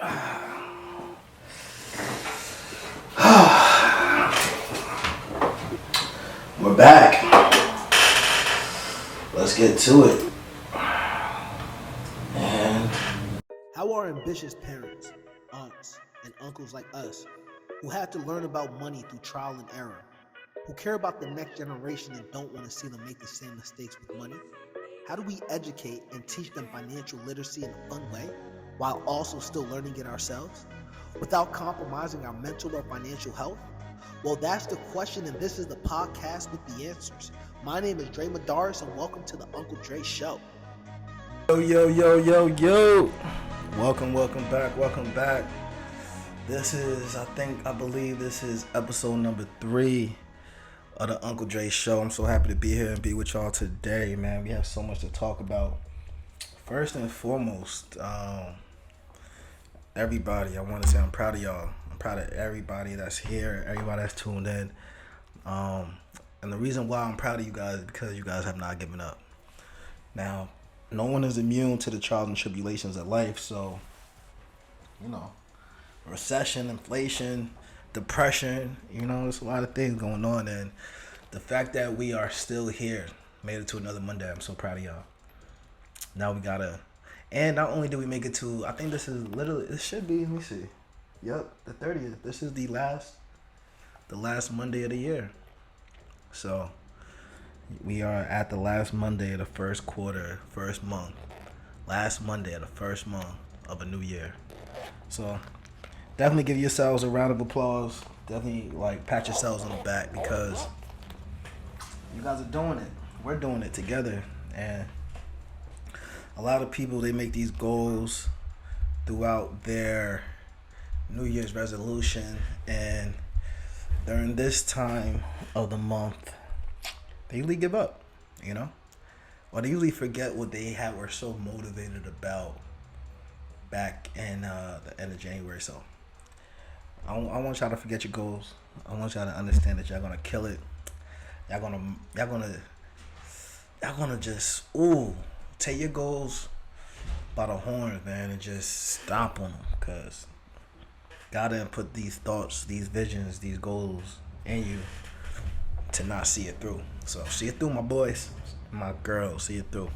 We're back. Let's get to it. And How are ambitious parents, aunts, and uncles like us, who had to learn about money through trial and error, who care about the next generation and don't want to see them make the same mistakes with money? How do we educate and teach them financial literacy in a fun way while also still learning it ourselves without compromising our mental or financial health? Well, that's the question, and this is the podcast with the answers. My name is Dre Madaris, and welcome to the Uncle Dre Show. yo. Welcome back. I believe this is episode number 3 of the Uncle Dre Show. I'm so happy to be here and be with y'all today, man. We have so much to talk about. First and foremost, everybody, I want to say I'm proud of y'all. I'm proud of everybody that's here, everybody that's tuned in. And the reason why I'm proud of you guys is because you guys have not given up. Now, no one is immune to the trials and tribulations of life, so, recession, inflation, depression, there's a lot of things going on, and the fact that we are still here, made it to another Monday, I'm so proud of y'all. Now and not only did we make it to, I think this should be, let me see, yep, the 30th, this is the last Monday of the year, so we are at the last Monday of the first quarter, first month. Last Monday of the first month of a new year. So definitely give yourselves a round of applause. Definitely pat yourselves on the back because you guys are doing it. We're doing it together. And a lot of people, they make these goals throughout their New Year's resolution. And during this time of the month, they usually give up, or they usually forget what they were so motivated about back in the end of January. So I want y'all to forget your goals. I want y'all to understand that y'all gonna kill it. Y'all gonna just take your goals by the horns, man, and just stomp on them, cause God didn't put these thoughts, these visions, these goals in you to not see it through. So see it through, my boys, my girls, see it through.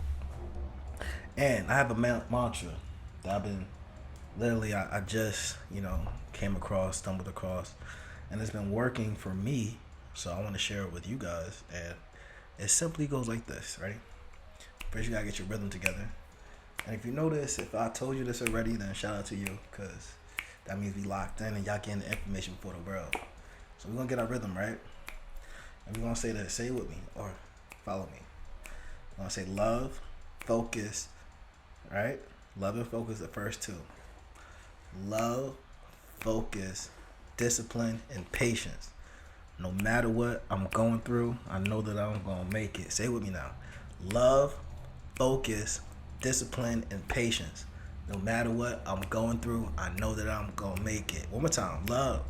And I have a mantra that I've been I just stumbled across, and it's been working for me, so I want to share it with you guys. And it simply goes like this. Ready? First, you gotta get your rhythm together. And if you notice, if I told you this already, then shout out to you, because that means we locked in and y'all getting the information for the world. So we're gonna get our rhythm, right? And we're going to say this. Say it with me or follow me. I'm going to say love, focus, right? Love and focus, the first two. Love, focus, discipline, and patience. No matter what I'm going through, I know that I'm going to make it. Say it with me now. Love, focus, discipline, and patience. No matter what I'm going through, I know that I'm going to make it. One more time. Love,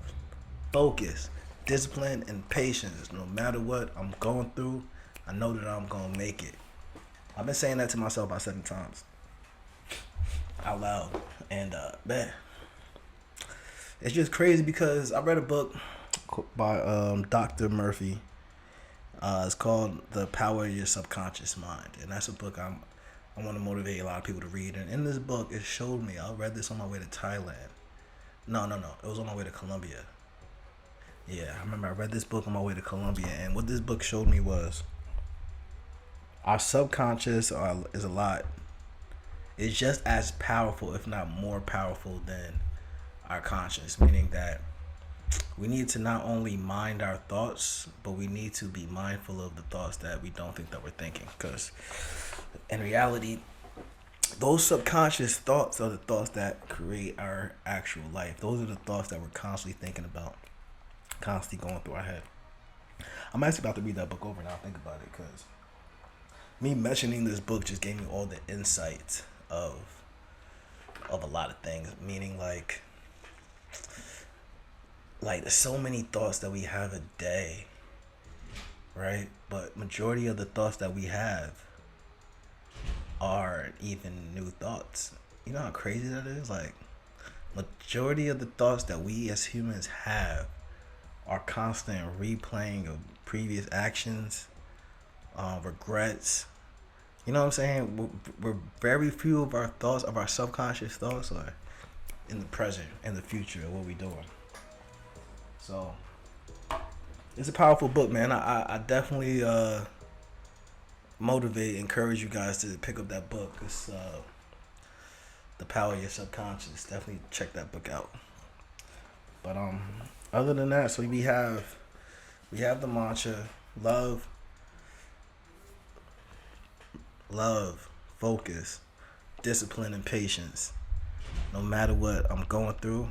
focus, discipline, and patience. No matter what I'm going through, I know that I'm gonna make it. I've been saying that to myself about 7 times out loud, and man, it's just crazy because I read a book by Dr. Murphy. It's called The Power of Your Subconscious Mind, and that's a book I want to motivate a lot of people to read. And in this book, it showed me. I read this on my way to Thailand. No, it was on my way to Colombia. Yeah, I remember I read this book on my way to Colombia, and what this book showed me was our subconscious is a lot. It's just as powerful, if not more powerful, than our conscious, meaning that we need to not only mind our thoughts, but we need to be mindful of the thoughts that we don't think that we're thinking, because in reality, those subconscious thoughts are the thoughts that create our actual life. Those are the thoughts that we're constantly thinking about, constantly going through our head. I'm actually about to read that book over now. Think about it, because me mentioning this book just gave me all the insights of a lot of things. Meaning like there's so many thoughts that we have a day, right? But majority of the thoughts that we have aren't even new thoughts. You know how crazy that is? Like majority of the thoughts that we as humans have are constant replaying of previous actions, regrets. You know what I'm saying? We're very few of our thoughts, of our subconscious thoughts, are in the present and the future of what we're doing. So it's a powerful book, man. I definitely encourage you guys to pick up that book. It's The Power of Your Subconscious. Definitely check that book out. But other than that, so we have the mantra: love, focus, discipline, and patience. No matter what I'm going through,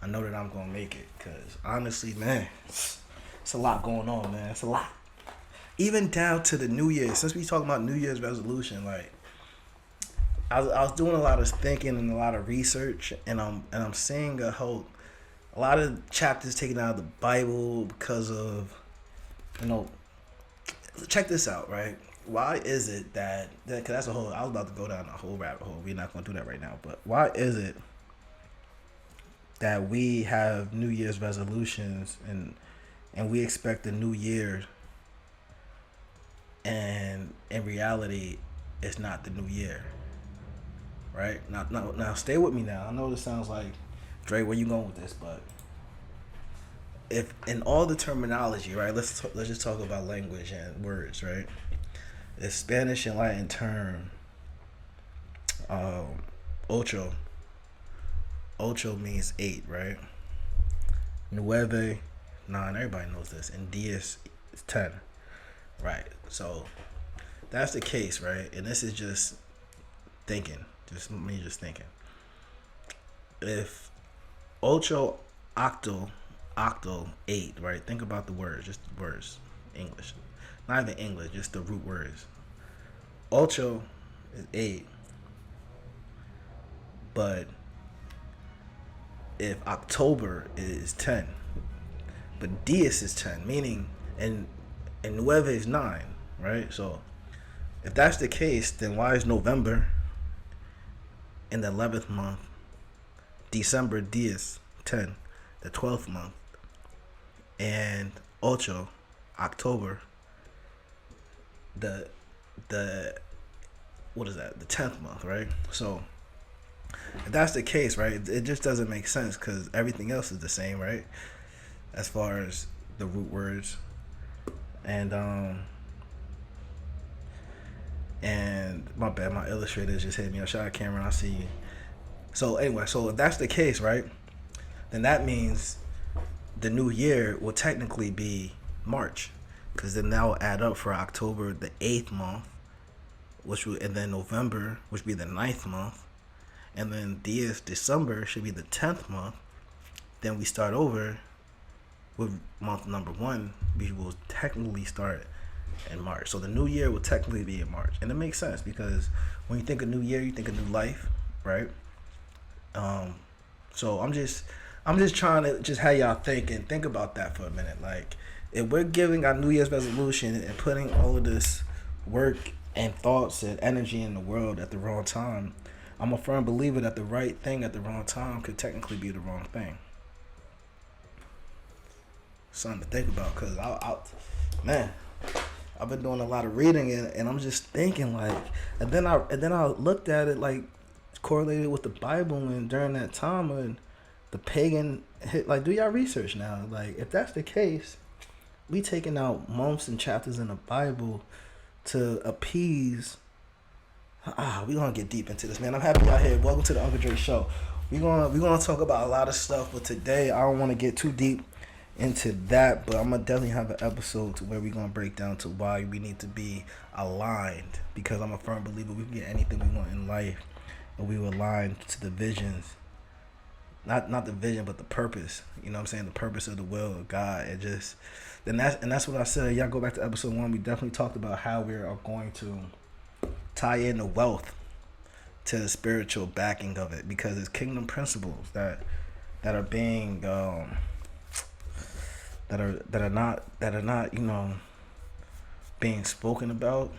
I know that I'm gonna make it. Cause honestly, man, it's a lot going on, man. It's a lot. Even down to the New Year. Since we talking about New Year's resolution, like I was doing a lot of thinking and a lot of research, and I'm seeing a lot of chapters taken out of the Bible because of, check this out, right? Why is it that cause that's a whole, I was about to go down a whole rabbit hole. We're not going to do that right now. But why is it that we have New Year's resolutions and we expect a new year, and in reality, it's not the new year, right? Now, stay with me now. I know this sounds like, Dre, where you going with this? But if in all the terminology, right? Let's just talk about language and words, right? The Spanish and Latin term, ocho. Ocho means 8, right? Nueve, 9. Everybody knows this. And diez is 10, right? So that's the case, right? And this is just thinking, just me just thinking. If ocho, octo, 8, right? Think about the words, just words, English. Not even English, just the root words. Ocho is 8. But if October is 10, but diez is 10, meaning, and nueve is 9, right? So if that's the case, then why is November in the 11th month, December diez, 10, the 12th month, and ocho, October, the what is that? The 10th month, right? So if that's the case, right, it just doesn't make sense because everything else is the same, right? As far as the root words, and my bad, my illustrator just hit me. Shout out Cameron, I see you. So anyway, so if that's the case, right, then that means the new year will technically be March, because then that will add up for October, the 8th month, and then November, which would be the 9th month, and then December should be the 10th month. Then we start over with month number 1, which will technically start in March. So the new year will technically be in March, and it makes sense because when you think of new year, you think of new life, right? So I'm just trying to just have y'all think about that for a minute. Like, if we're giving our New Year's resolution and putting all of this work and thoughts and energy in the world at the wrong time, I'm a firm believer that the right thing at the wrong time could technically be the wrong thing. Something to think about, because I've been doing a lot of reading, and I'm just thinking, like, and then I looked at it, like, correlated with the Bible, and during that time when the pagan hit, like, do y'all research now? Like, if that's the case, we taking out months and chapters in the Bible to appease. We gonna get deep into this, man. I'm happy y'all here. Welcome to the Uncle Dre Show. We gonna talk about a lot of stuff, but today I don't want to get too deep into that, but I'm gonna definitely have an episode to where we're gonna break down to why we need to be aligned, because I'm a firm believer we can get anything we want in life, and we will align to the visions, not the vision, but the purpose. You know what I'm saying? The purpose of the will of God. And just that's what I said. Y'all go back to episode 1. We definitely talked about how we are going to tie in the wealth to the spiritual backing of it, because it's kingdom principles that are being that are not being spoken about.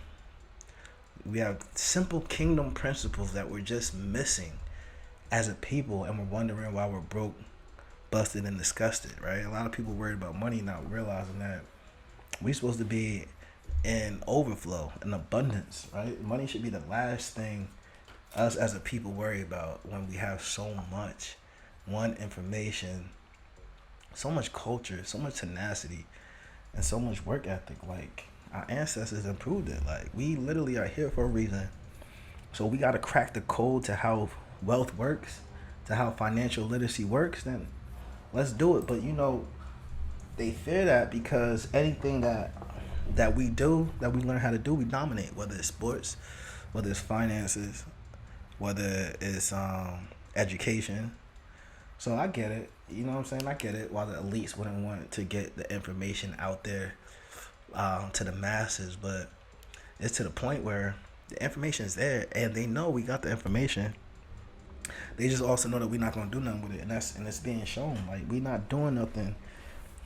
We have simple kingdom principles that we're just missing as a people, and we're wondering why we're broke, busted, and disgusted, right? A lot of people worried about money, not realizing that we're supposed to be in overflow and abundance, right? Money should be the last thing us as a people worry about when we have so much information, so much culture, so much tenacity, and so much work ethic. Like, our ancestors improved it. Like, we literally are here for a reason. So we got to crack the code to how wealth works, to how financial literacy works. Then let's do it. But they fear that because anything that we do, that we learn how to do, we dominate. Whether it's sports, whether it's finances, whether it's education. So I get it. You know what I'm saying? I get it. While the elites wouldn't want to get the information out there to the masses, but it's to the point where the information is there, and they know we got the information. They just also know that we're not gonna do nothing with it, and it's being shown. Like, we not doing nothing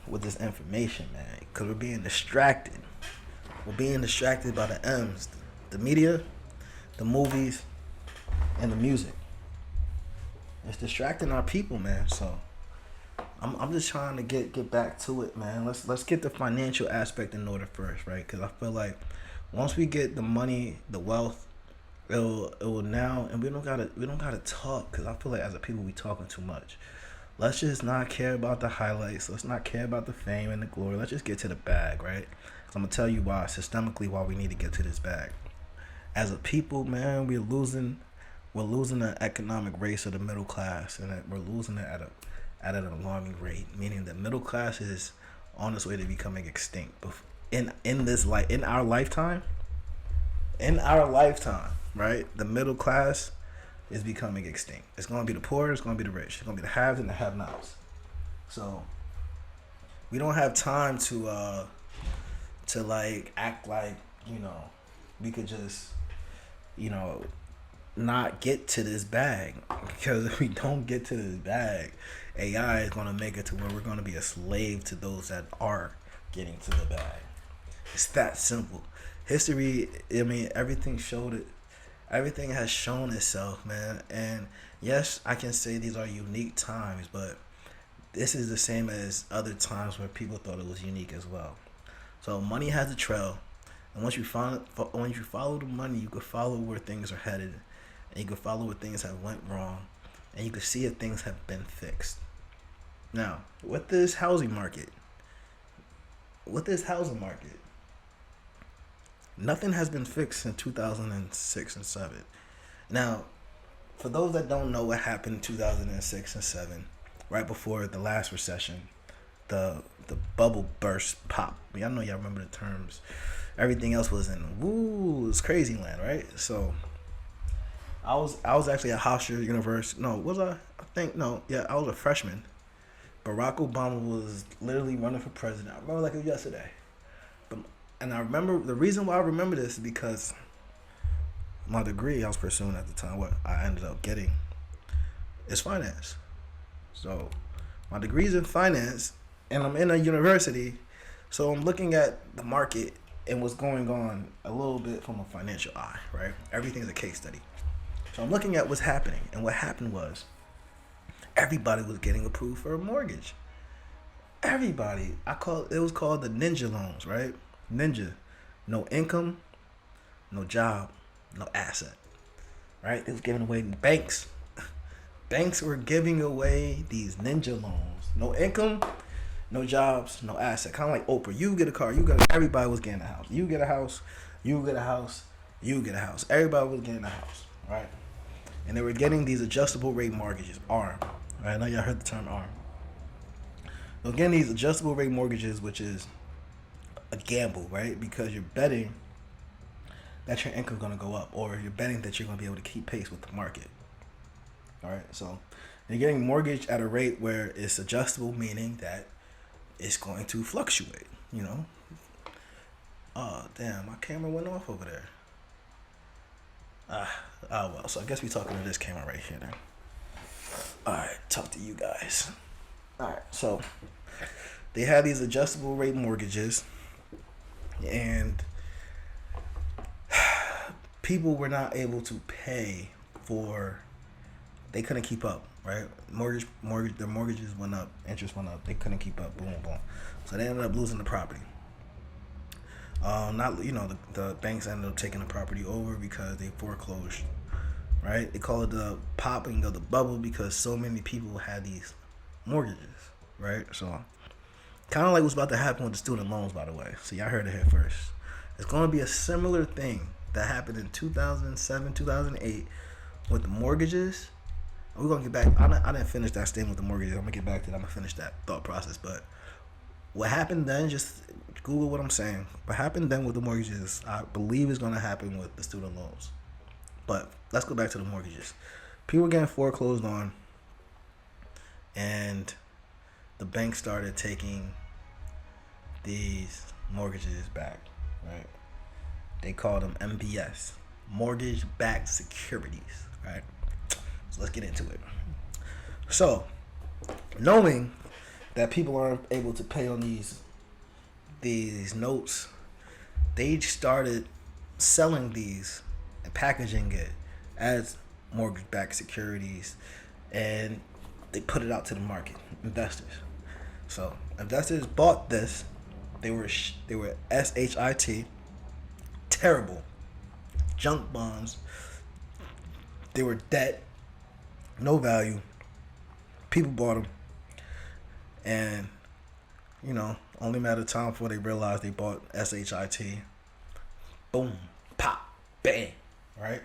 with this information, man, because we're being distracted. We're being distracted by the M's, the media, the movies, and the music. It's distracting our people, man. So I'm just trying to get back to it, man. Let's get the financial aspect in order first, right? Because I feel like once we get the money, the wealth, it will now, and we don't gotta talk, because I feel like as a people we talking too much. Let's just not care about the highlights. Let's not care about the fame and the glory. Let's just get to the bag, right? So I'm gonna tell you systemically why we need to get to this bag. As a people, man, we're losing the economic race of the middle class, and we're losing it at an alarming rate. Meaning the middle class is on its way to becoming extinct. In our lifetime, right? The middle class is becoming extinct. It's gonna be the poor. It's gonna be the rich. It's gonna be the haves and the have-nots. So we don't have time to act like we could just not get to this bag, because if we don't get to this bag, AI is going to make it to where we're going to be a slave to those that are getting to the bag. It's that simple. History, I mean, everything showed it. Everything has shown itself, man. And yes, I can say these are unique times, but this is the same as other times where people thought it was unique as well. So money has a trail, and once you follow the money, you can follow where things are headed, and you can follow where things have went wrong, and you can see if things have been fixed. Now, with this housing market, nothing has been fixed since 2006 and 7. Now, for those that don't know what happened in 2006 and 7, right before the last recession, the bubble burst pop. Y'all remember the terms. Everything else was it's crazy land, right? So I was actually at Hofstra University. No, was I? I think no. Yeah, I was a freshman. Barack Obama was literally running for president. I remember like it was yesterday. And I remember, the reason why I remember this is because my degree I was pursuing at the time, what I ended up getting, is finance. So my degree's in finance, and I'm in a university, so I'm looking at the market and what's going on a little bit from a financial eye, right? Everything's a case study. So I'm looking at what's happening, and what happened was everybody was getting approved for a mortgage. Everybody. It was called the ninja loans, right? Ninja. No income, no job, no asset. Right? It was giving away banks. Banks were giving away these ninja loans. No income, no jobs, no asset. Kind of like Oprah. You get a car, everybody was getting a house. You get a house, you get a house, you get a house. Everybody was getting a house, right? And they were getting these adjustable rate mortgages, ARM. Right? I know y'all heard the term ARM. So again, these adjustable rate mortgages, which is a gamble, right? Because you're betting that your income's gonna go up, or you're betting that you're gonna be able to keep pace with the market. All right, so you're getting mortgage at a rate where it's adjustable, meaning that it's going to fluctuate. Oh damn, my camera went off over there. Well, so I guess we're talking to this camera right here then. Alright, talk to you guys. Alright, so they had these adjustable rate mortgages, and people were not able to pay for they couldn't keep up, right? Their mortgages went up, interest went up. They couldn't keep up. Boom, boom. So they ended up losing the property. Not the banks ended up taking the property over because they foreclosed, right? They call it the popping of the bubble because so many people had these mortgages, right? So kind of like what's about to happen with the student loans, by the way. So y'all heard it here first. It's going to be a similar thing that happened in 2007, 2008 with the mortgages. We're going to get back. I didn't finish that statement with the mortgages. I'm going to get back to that. I'm going to finish that thought process. But what happened then, just Google what I'm saying. What happened then with the mortgages, I believe is going to happen with the student loans. But let's go back to the mortgages. People getting foreclosed on, and the bank started taking these mortgages back, right? They called them MBS, mortgage-backed securities, right? So let's get into it. So, knowing that people aren't able to pay on these notes, they started selling these and packaging it as mortgage-backed securities, and they put it out to the market, investors. So investors bought this. They were SHIT, terrible, junk bonds. They were debt, no value. People bought them, and only matter of time before they realized they bought SHIT. Boom, pop, bang, right?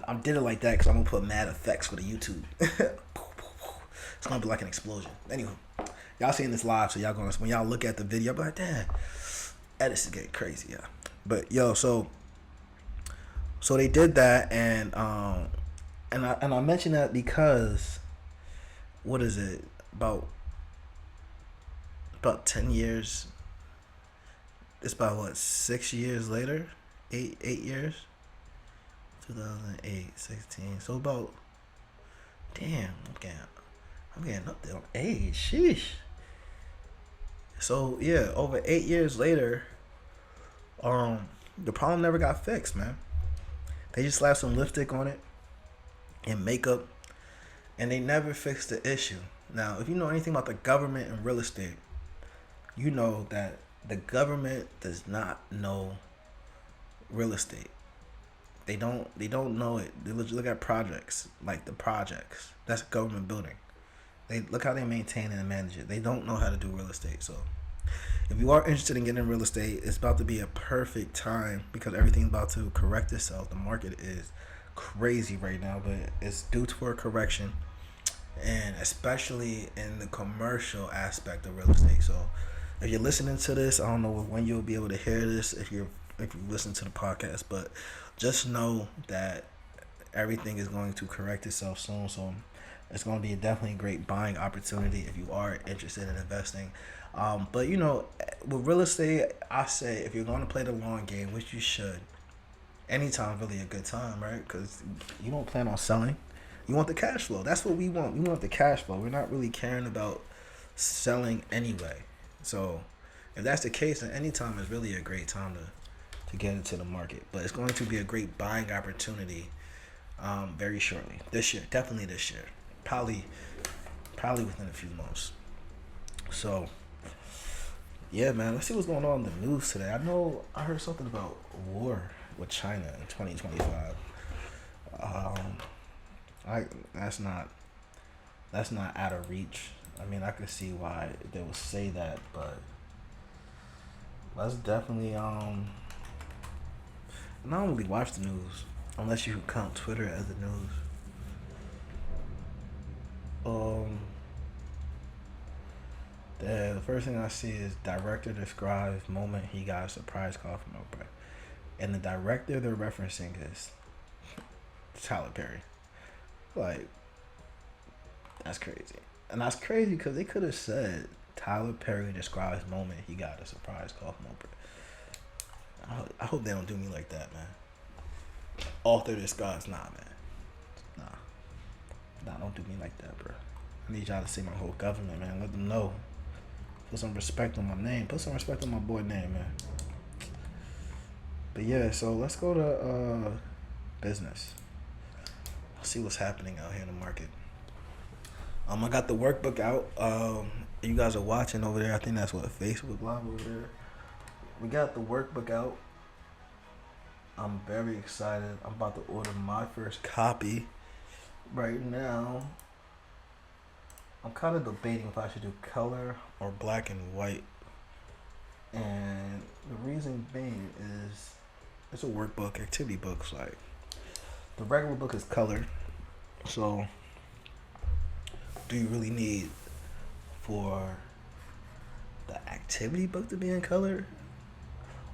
I did it like that because I'm gonna put mad effects for the YouTube. It's gonna be like an explosion. Anywho, y'all seeing this live, so y'all gonna, when y'all look at the video, be like, damn, edits is getting crazy, yeah. But yo, so they did that, and I mention that because, what is it, about 10 years? It's about what, 6 years later, 8 years. 2008, 16. So about, damn, I'm getting up there on age. Sheesh. So yeah, over 8 years later, the problem never got fixed, man. They just slapped some lipstick on it and makeup, and they never fixed the issue. Now, if you know anything about the government and real estate, you know that the government does not know real estate. They don't know it. They look at projects, like the projects. That's a government building. They look how they maintain and manage it. They don't know how to do real estate. So if you are interested in getting real estate, it's about to be a perfect time because everything's about to correct itself. The market is crazy right now, but it's due for a correction, and especially in the commercial aspect of real estate. So if you're listening to this, I don't know when you'll be able to hear this if you listen to the podcast, but just know that everything is going to correct itself soon. So it's going to be definitely a great buying opportunity if you are interested in investing. But with real estate, I say if you're going to play the long game, which you should, anytime really a good time, right? Because you don't plan on selling. You want the cash flow. That's what we want. We want the cash flow. We're not really caring about selling anyway. So if that's the case, then any time is really a great time to get into the market. But it's going to be a great buying opportunity very shortly. This year. Definitely this year. Probably within a few months. So yeah, man, let's see what's going on in the news today. I know I heard something about war with China in 2025. That's not out of reach. I mean, I could see why they would say that, but let's definitely and I don't really watch the news unless you count Twitter as the news. The first thing I see is director describes moment he got a surprise call from Oprah, and the director they're referencing is Tyler Perry. Like, that's crazy, and that's crazy because they could have said Tyler Perry describes moment he got a surprise call from Oprah. I hope they don't do me like that, man. Author describes, nah, man, nah, don't do me like that, bro. I need y'all to see my whole government, man. Let them know. Put some respect on my name. Put some respect on my boy name, man. But yeah, so let's go to business. see what's happening out here in the market. I got the workbook out. You guys are watching over there. I think that's what Facebook Live over there. We got the workbook out. I'm very excited. I'm about to order my first copy right now. I'm kind of debating if I should do color or black and white. And the reason being is it's a workbook, activity books. Like the regular book is color. So do you really need for the activity book to be in color?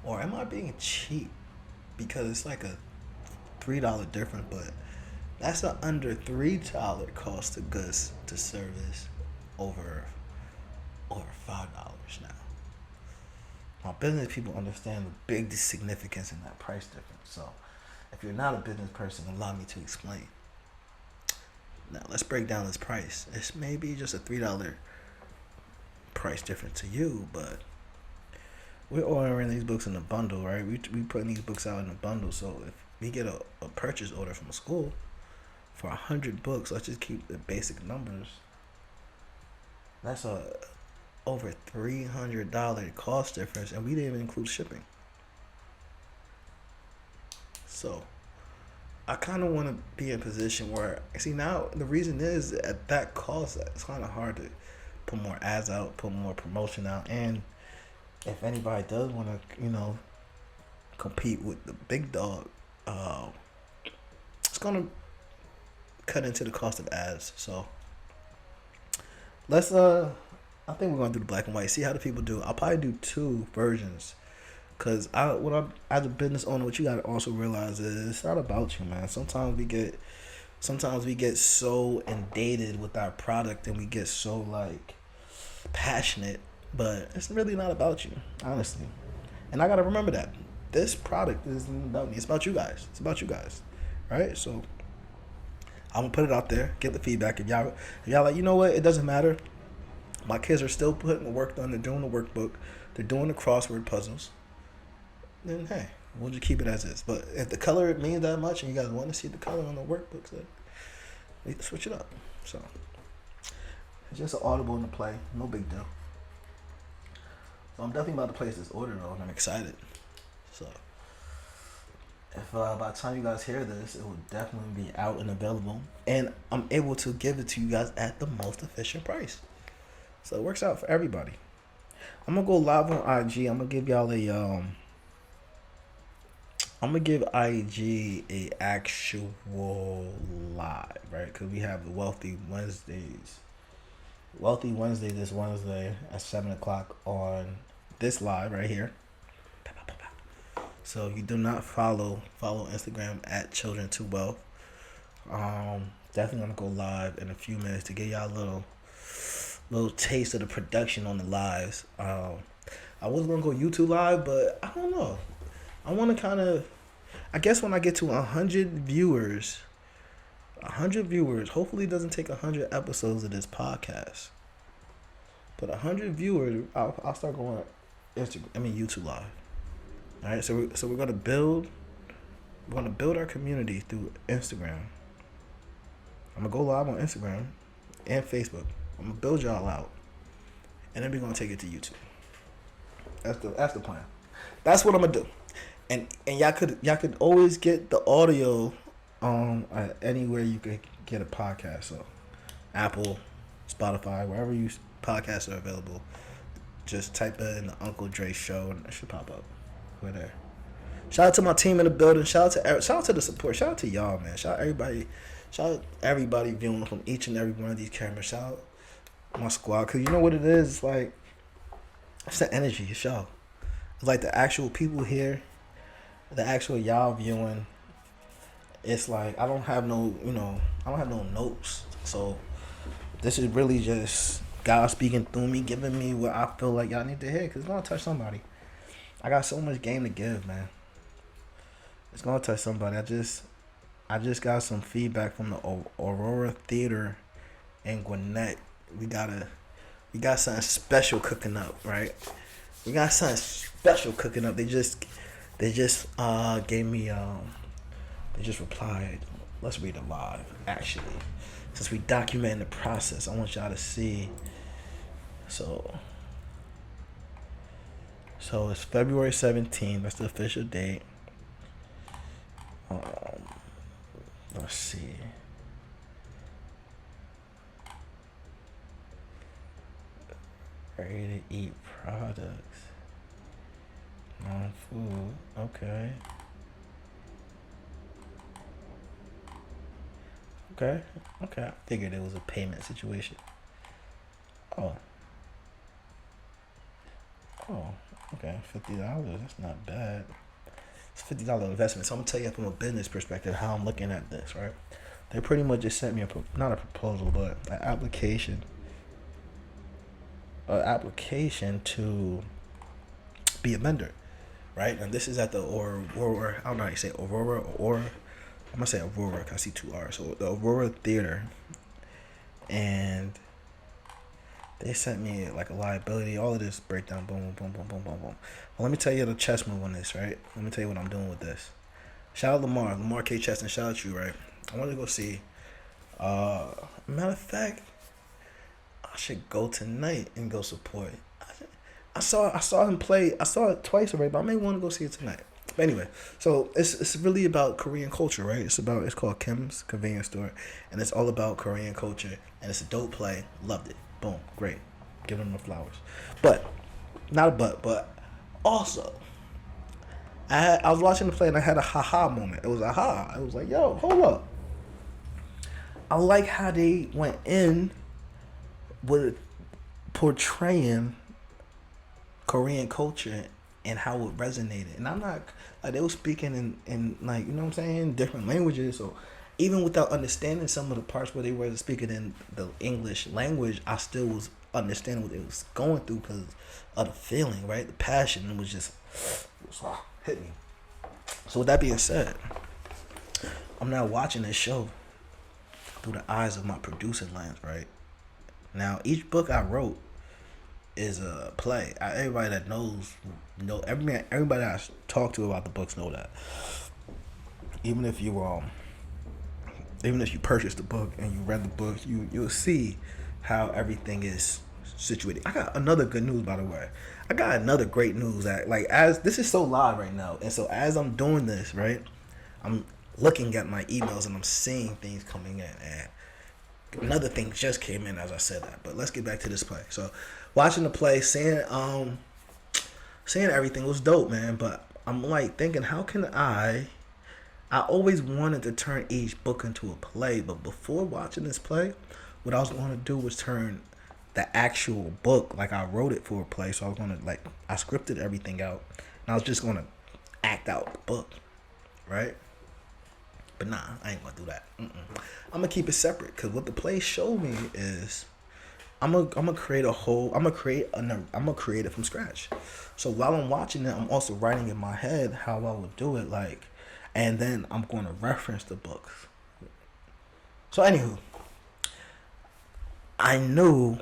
Or am I being cheap? Because it's like a $3 difference, but that's an under $3 cost of goods to service over $5 now. My business people understand the big significance in that price difference. So if you're not a business person, allow me to explain. Now let's break down this price. It's maybe just a $3 price difference to you, but we're ordering these books in a bundle, right? We putting these books out in a bundle. So if we get a purchase order from a school for 100 books, let's just keep the basic numbers. That's a over $300 cost difference, and we didn't even include shipping. So I kind of want to be in a position where, see, now the reason is at that cost, it's kind of hard to put more ads out, put more promotion out, and if anybody does want to, compete with the big dog, it's gonna cut into the cost of ads. So let's I think we're gonna do the black and white. See how the people do. I'll probably do 2 versions, cause as a business owner, what you gotta also realize is it's not about you, man. Sometimes we get so inundated with our product and we get so passionate, but it's really not about you, honestly. And I gotta remember that this product isn't about me. It's about you guys. It's about you guys, right? So I'm gonna put it out there, get the feedback. If y'all like, you know what, it doesn't matter. My kids are still putting the work done. They're doing the workbook. They're doing the crossword puzzles. Then hey, we'll just keep it as is. But if the color means that much and you guys want to see the color on the workbooks, then we switch it up. So it's just an audible in the play. No big deal. So I'm definitely about to place this order though, and I'm excited. So if by the time you guys hear this, it will definitely be out and available, and I'm able to give it to you guys at the most efficient price. So it works out for everybody. I'm gonna go live on IG. I'm gonna give y'all I'm gonna give IG a actual live, right? Because we have the Wealthy Wednesdays. Wealthy Wednesday this Wednesday at 7:00 on this live right here. So if you do not follow Instagram at Children to Wealth. Definitely gonna go live in a few minutes to get y'all a little taste of the production on the lives. I was gonna go YouTube live, but I don't know. I want to I guess when I get to 100 viewers, hopefully it doesn't take 100 episodes of this podcast, but 100 viewers, I'll start going YouTube live. All right, so we're gonna build our community through Instagram. I'm gonna go live on Instagram and Facebook. I'm gonna build y'all out, and then we're gonna take it to YouTube. That's the plan. That's what I'm gonna do. And y'all could always get the audio anywhere you could get a podcast. So Apple, Spotify, wherever you podcasts are available, just type in the Uncle Dre Show and it should pop up. We're there. Shout out to my team in the building. Shout out to the support. Shout out to y'all, man. Shout out everybody viewing from each and every one of these cameras. Shout out my squad, cause you know what it is. It's the energy. It's y'all. It's like the actual people here. The actual y'all viewing, it's like I don't have no notes. So this is really just God speaking through me, giving me what I feel like y'all need to hear, because it's gonna touch somebody. I got so much game to give, man. It's gonna touch somebody. I just got some feedback from the Aurora Theater in Gwinnett. We got something special cooking up, right? We got something special cooking up. They just gave me they just replied Let's read it live. Actually, since we document the process, I want y'all to see. So it's February 17th. That's the official date. Um, let's see. Ready to eat products. Non-food. Okay. Okay. I figured it was a payment situation. Oh. Okay. $50. That's not bad. It's $50 investment. So I'm gonna tell you from a business perspective how I'm looking at this. Right. They pretty much just sent me not a proposal, but an application. An application to be a vendor, right? And this is at the Aurora. I don't know how you say Aurora or I'm gonna say Aurora because I see two R's. So the Aurora Theater, and they sent me like a liability, all of this breakdown, boom, boom, boom, boom, boom, boom. Well, let me tell you the chess move on this, right? Let me tell you what I'm doing with this. Shout out Lamar K. Cheston. Shout out you, right? I want to go see. Matter of fact, I should go tonight and go support. I saw him play. I saw it twice already, but I may want to go see it tonight. But anyway, so it's really about Korean culture, right? It's called Kim's Convenience Store, and it's all about Korean culture, and it's a dope play. Loved it. Boom, great. Give them the flowers. But but also, I was watching the play and I had a haha moment. It was a ha. I was like, yo, hold up. I like how they went in with portraying Korean culture and how it resonated. And I'm not like they were speaking in like, you know what I'm saying, different languages. So even without understanding some of the parts where they were speaking in the English language, I still was understanding what they was going through because of the feeling, right? The passion was just hit me. So with that being said, I'm now watching this show through the eyes of my producer lens, right? Now each book I wrote is a play. Everybody that knows, everybody I talk to about the books know that. Even if you purchased the book and you read the book, you'll see how everything is situated. I got another good news, by the way. I got another great news that as this is so live right now, and so as I'm doing this, right, I'm looking at my emails and I'm seeing things coming in, and another thing just came in as I said that. But let's get back to this play. So watching the play, seeing everything was dope, man. But I'm like thinking, how can I always wanted to turn each book into a play, but before watching this play, what I was going to do was turn the actual book, like I wrote it for a play. So I was going to I scripted everything out, and I was just going to act out the book, right? But nah, I ain't gonna do that. I'm gonna keep it separate because what the play showed me is I'm gonna create it from scratch. So while I'm watching it, I'm also writing in my head how I would do it, and then I'm gonna reference the books. So anywho, I knew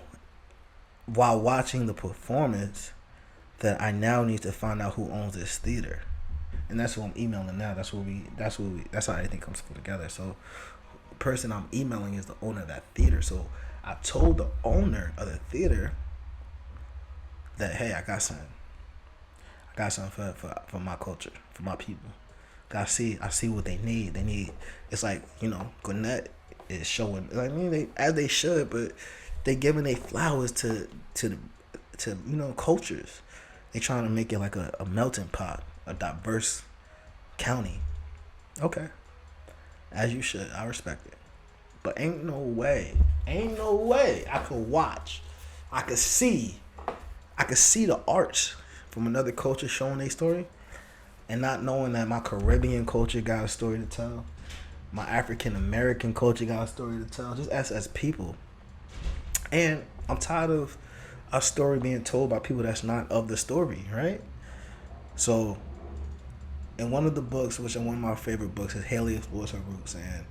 while watching the performance that I now need to find out who owns this theater. And that's who I'm emailing now. That's how everything comes together. So the person I'm emailing is the owner of that theater. So I told the owner of the theater that, hey, I got something for my culture, for my people. I see what they need. It's like, Gwinnett is showing, as they should, but they giving their flowers to cultures. They trying to make it like a melting pot, a diverse county. Okay, as you should. I respect it, but ain't no way I could watch. I could see the arts from another culture showing their story, and not knowing that my Caribbean culture got a story to tell, my African American culture got a story to tell, just as people. And I'm tired of a story being told by people that's not of the story, right? So, in one of the books, which is one of my favorite books, is Haley Explores Her Roots, and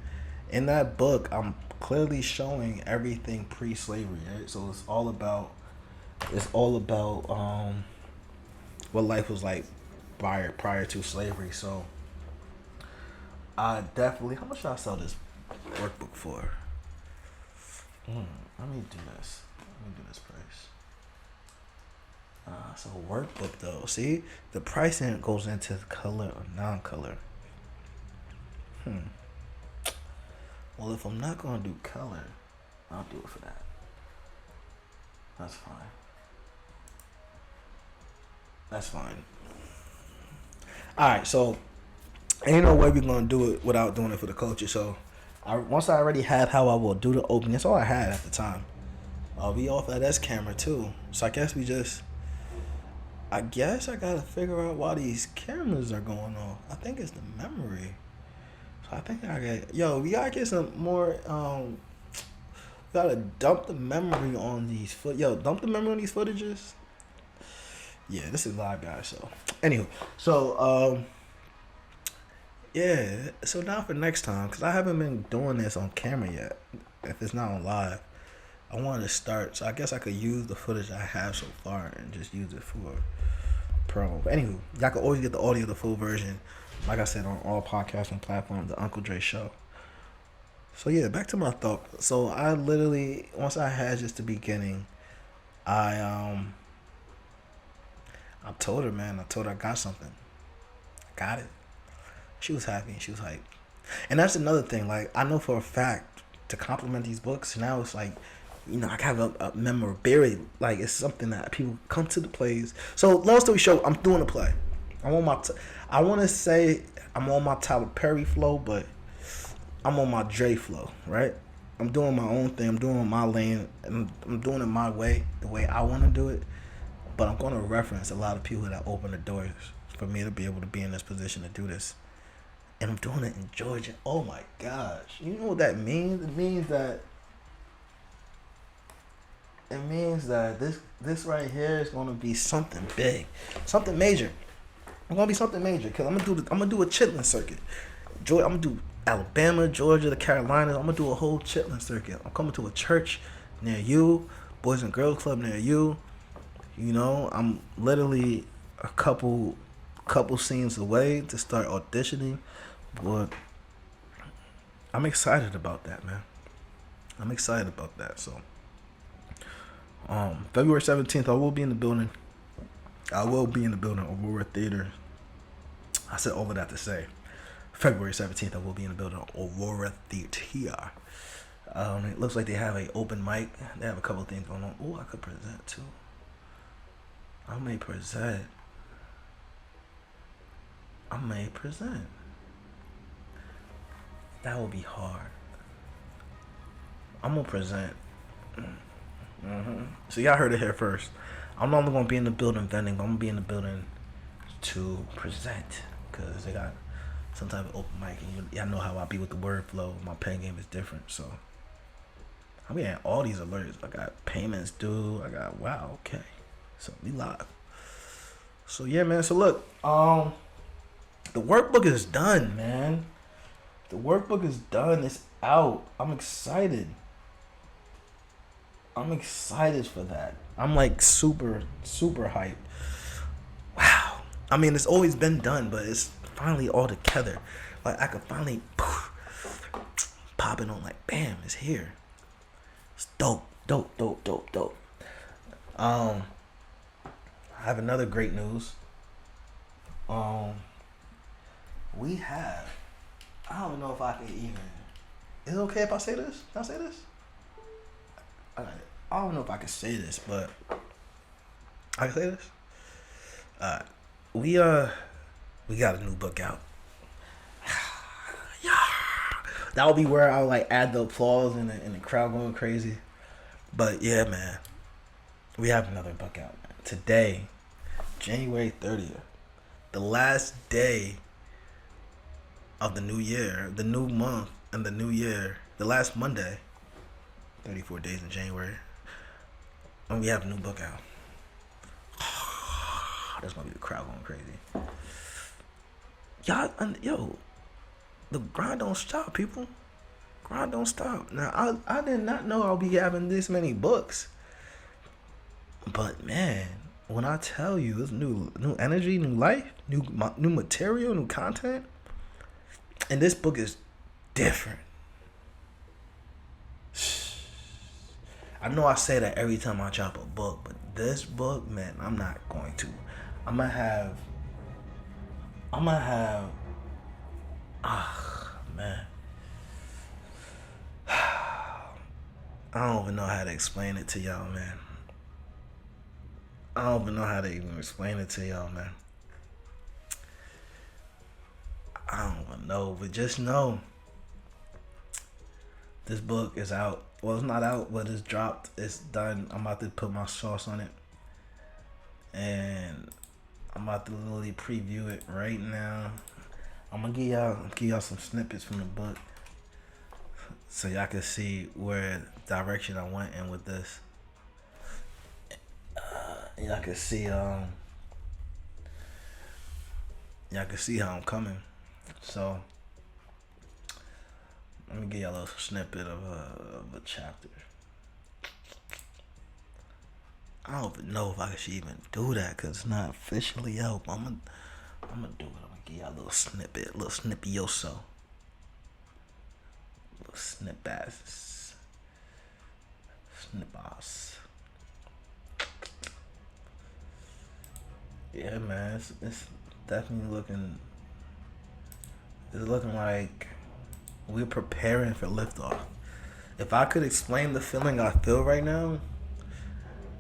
in that book, I'm clearly showing everything pre-slavery, right? So it's all about what life was like prior to slavery. So I definitely. How much should I sell this workbook for? Let me do this. Let me do this price. So workbook though. See, the pricing goes into color or non-color. Well, if I'm not gonna do color, I'll do it for that. That's fine. That's fine. All right, so ain't no way we're gonna do it without doing it for the culture. So, once I already had how I will do the opening, that's all I had at the time. We off that S camera too, so I guess I gotta figure out why these cameras are going off. I think it's the memory. So I think we gotta get some more. We gotta dump the memory on these dump the memory on these footages. Yeah, this is live, guys. So, anywho, yeah. So now for next time, because I haven't been doing this on camera yet. If it's not on live, I wanted to start. So I guess I could use the footage I have so far and just use it for promo. But anywho, y'all can always get the audio, the full version. Like I said, on all podcasting platforms, the Uncle Dre Show. So yeah, back to my thought. So I literally, once I had just the beginning, I told her, man. I told her I got something. I got it. She was happy. She was hyped. And that's another thing. Like, I know for a fact to compliment these books. Now it's like, I have a memorabilia. Like, it's something that people come to the plays. So, long story short, I'm doing a play. I'm on my. I want to say I'm on my Tyler Perry flow, but I'm on my Dre flow, right? I'm doing my own thing. I'm doing my lane, and I'm doing it my way, the way I want to do it. But I'm going to reference a lot of people that opened the doors for me to be able to be in this position to do this. And I'm doing it in Georgia. Oh my gosh. You know what that means? It means that this right here is going to be something big. Something major. It's going to be something major. Because I'm going to do a chitlin circuit. I'm going to do Alabama, Georgia, the Carolinas. I'm going to do a whole chitlin circuit. I'm coming to a church near you. Boys and Girls Club near you. I'm literally a couple scenes away to start auditioning, but I'm excited about that, man. I'm excited about that. So, February 17th, I will be in the building. Aurora Theater. I said all of that to say, February 17th, I will be in the building, Aurora Theater. It looks like they have an open mic. They have a couple things going on. Oh, I could present too. I may present. That will be hard. I'm gonna present. So y'all heard it here first. I'm not only gonna be in the building vending, but I'm gonna be in the building to present, cause they got some type of open mic, and y'all know how I be with the word flow. My pen game is different, so I'm getting all these alerts. I got payments due. I got okay. So we live. So yeah, man. So look, the workbook is done, man. The workbook is done. It's out. I'm excited. For that. I'm like super, super hyped. Wow. I mean, it's always been done, but it's finally all together. Like, I could finally pop it on, like, bam, it's here. It's dope. I have another great news. We have, I don't know if I can even, is it okay if I say this? Can I say this? I don't know if I can say this, but I can say this. We got a new book out. Yeah, that will be where I'll like add the applause and the crowd going crazy. But yeah, man, we have another book out, man. Today, January 30th, the last day of the new year, the new month, and the new year, the last Monday. 34 days in January, and we have a new book out. That's gonna be the crowd going crazy. Y'all, the grind don't stop, people. Grind don't stop. Now, I did not know I'll be having this many books, but man, when I tell you it's new energy, new life, new material, new content, And this book is different. I know I say that every time I drop a book, but this book, man, I'm not going to. I'm gonna have, man. I don't even know how to explain it to y'all, man. I don't even know how to even explain it to y'all, man. I don't even know, but just know this book is out. Well, it's not out, but it's dropped. It's done. I'm about to put my sauce on it. And I'm about to literally preview it right now. I'm gonna give y'all some snippets from the book so y'all can see where direction I went in with this. Y'all can see how I'm coming. So let me give y'all a little snippet of a chapter. I don't even know if I should even do that because it's not officially out. I'm gonna do it. I'm gonna give y'all a little snippet, a little snippioso, a little snippers. Yeah, man, it's definitely looking. It's looking like we're preparing for liftoff. If I could explain the feeling I feel right now,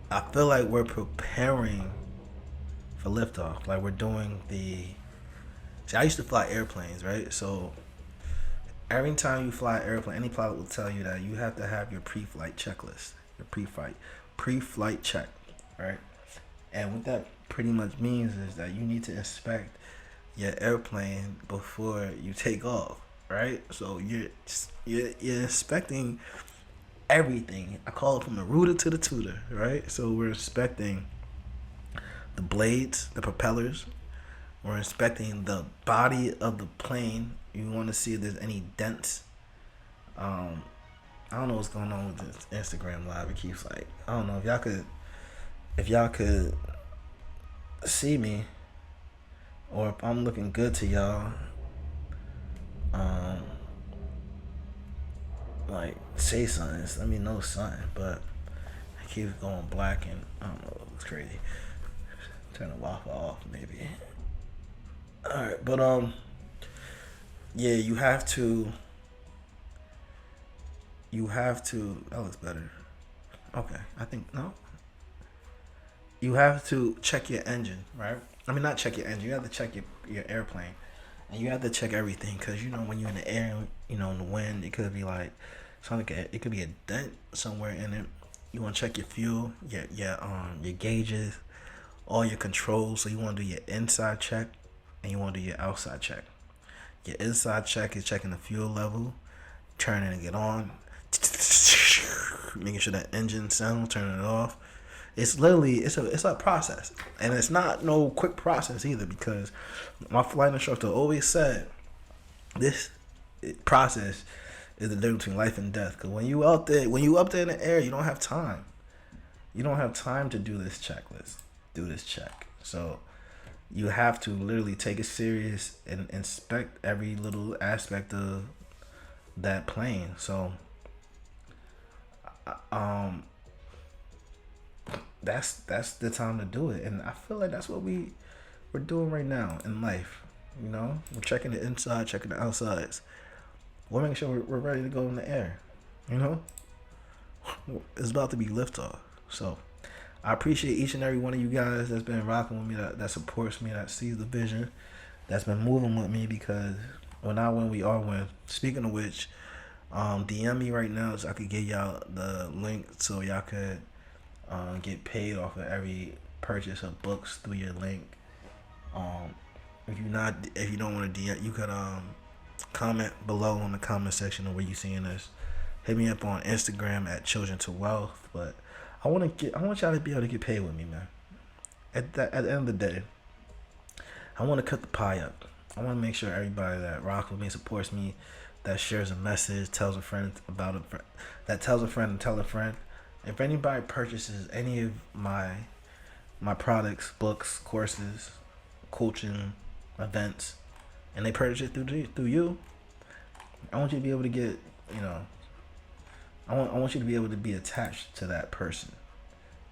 I feel like we're preparing for liftoff. Like we're doing the. See, I used to fly airplanes, right? So every time you fly an airplane, any pilot will tell you that you have to have your pre-flight checklist, your pre-flight check, right? And what that pretty much means is that you need to inspect your airplane before you take off, right? So you're inspecting everything. I call it from the rooter to the tutor, right? So we're inspecting the blades, the propellers. We're inspecting the body of the plane. You want to see if there's any dents. I don't know what's going on with this Instagram live. It keeps like, I don't know if y'all could see me or if I'm looking good to y'all. Like say something. Let me know something. But it keeps going black and I don't know. It's crazy. Turn the Wi-Fi off maybe. Alright, but yeah, you have to that looks better. Okay, I think no. You have to check your engine, right? I mean, not check your engine. You have to check your airplane, and you have to check everything because you know when you're in the air, you know in the wind, it could be like something. It could be a dent somewhere in it. You want to check your fuel, your gauges, all your controls. So you want to do your inside check, and you want to do your outside check. Your inside check is checking the fuel level, turning it on, making sure that engine sound, turning it off. It's literally it's a process, and it's not no quick process either because my flight instructor always said this process is the difference between life and death. Because when you up there in the air, you don't have time. You don't have time to do this checklist, do this check. So you have to literally take it serious and inspect every little aspect of that plane. So that's the time to do it, and I feel like that's what we're doing right now in life. You know, we're checking the inside, checking the outsides. We're making sure we're ready to go in the air. You know, it's about to be liftoff. So I appreciate each and every one of you guys that's been rocking with me, that supports me, that sees the vision, that's been moving with me because when I win, we all win. Speaking of which, DM me right now so I could give y'all the link so y'all could get paid off of every purchase of books through your link. If you don't want to DM, you could comment below in the comment section of where you seeing this. Hit me up on Instagram at Children to Wealth. But I want y'all to be able to get paid with me, man. At the end of the day, I want to cut the pie up. I want to make sure everybody that rocks with me, supports me, that shares a message, tells a friend about a friend, that tells a friend and tell a friend. If anybody purchases any of my products, books, courses, coaching, events, and they purchase it through you, I want you to be able to get, you know, I want you to be able to be attached to that person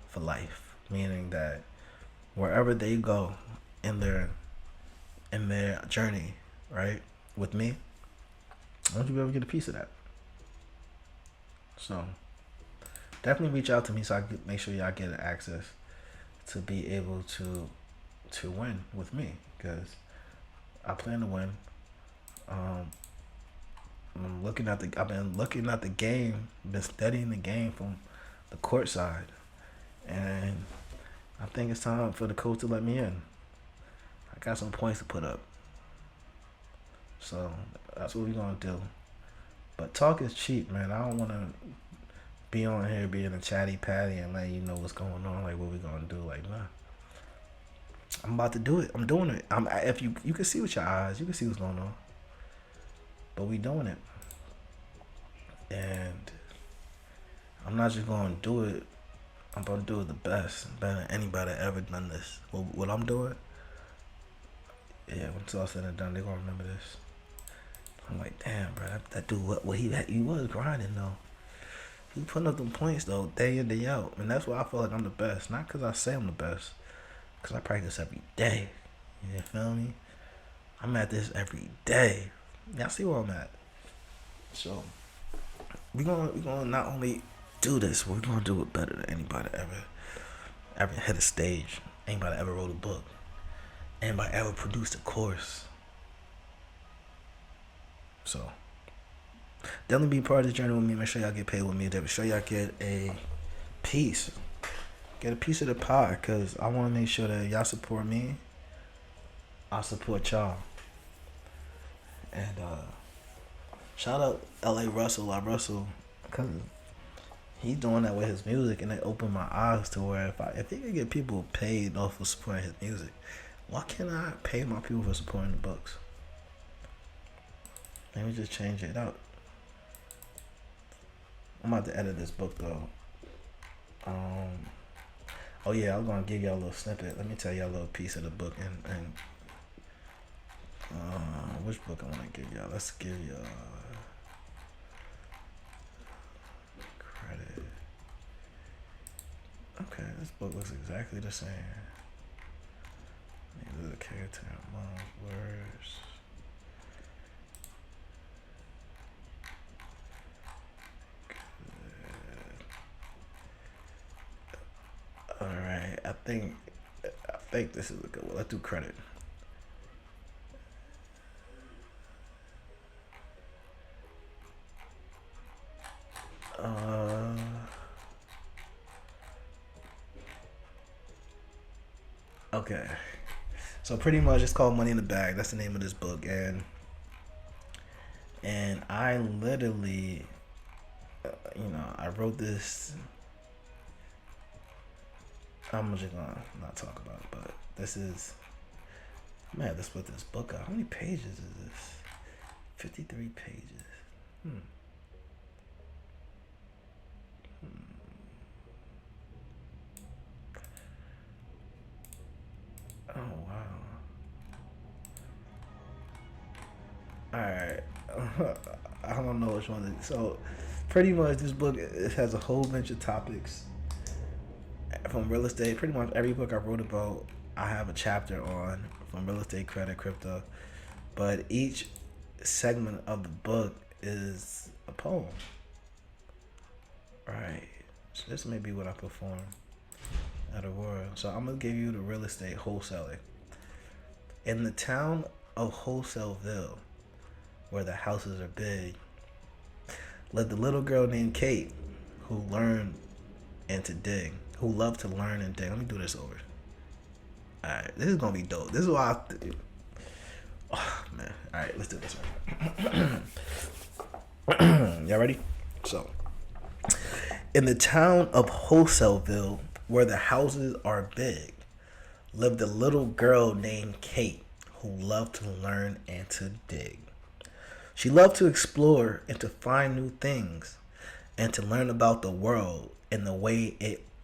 for life. Meaning that wherever they go in their journey, right, with me, I want you to be able to get a piece of that. So definitely reach out to me so I can make sure y'all get access to be able to win with me, because I plan to win. I've been looking at the game, been studying the game from the court side, and I think it's time for the coach to let me in. I got some points to put up, so that's what we're gonna do. But talk is cheap, man. I don't want to be on here being a chatty patty and letting you know what's going on, like what we gonna do. Like, nah, I'm about to do it. I'm doing it. If you can see with your eyes, you can see what's going on. But we doing it, and I'm not just gonna do it. I'm gonna do it the best, better than anybody ever done this. What I'm doing, yeah. When it's all said and done, they gonna remember this. I'm like, damn, bro, that dude, what he was grinding though. He putting up them points though, day in day out, and that's why I feel like I'm the best. Not because I say I'm the best, because I practice every day. You feel me? I'm at this every day. Y'all see where I'm at. So we gonna not only do this, but we're gonna do it better than anybody ever hit a stage. Anybody ever wrote a book. Anybody ever produced a course. So definitely be part of this journey with me. Make sure y'all get paid with me. Make sure y'all get a piece. Get a piece of the pie, because I want to make sure that y'all support me. I support y'all. And shout out LA Russell, because he's doing that with his music, and it opened my eyes to where if he could get people paid off for supporting his music, why can't I pay my people for supporting the books? Let me just change it out. I'm about to edit this book though. Oh yeah, I'm gonna give y'all a little snippet. Let me tell y'all a little piece of the book, and which book I want to give y'all. Let's give y'all credit. Okay, this book looks exactly the same. These are the character among words. All right, I think this is a good one. Let's do credit. Okay, so pretty much it's called Money in the Bag. That's the name of this book, and I literally, I wrote this. I'm just gonna not talk about it, but this is, man, let's put this book out. How many pages is this? 53 pages. Oh wow. Alright. I don't know which one. So pretty much this book, it has a whole bunch of topics from real estate. Pretty much every book I wrote about, I have a chapter on, from real estate, credit, crypto. But each segment of the book is a poem. Right. So this may be what I perform at a world. So I'm gonna give you the real estate wholesaling. In the town of Wholesale,ville, where the houses are big, lived a little girl named Kate who loved to learn and dig. Let me do this over. Alright, this is gonna be dope. This is why oh man. Alright, let's do this one. Y'all ready? So in the town of Wholesale,ville, where the houses are big, lived a little girl named Kate who loved to learn and to dig. She loved to explore and to find new things and to learn about the world in the way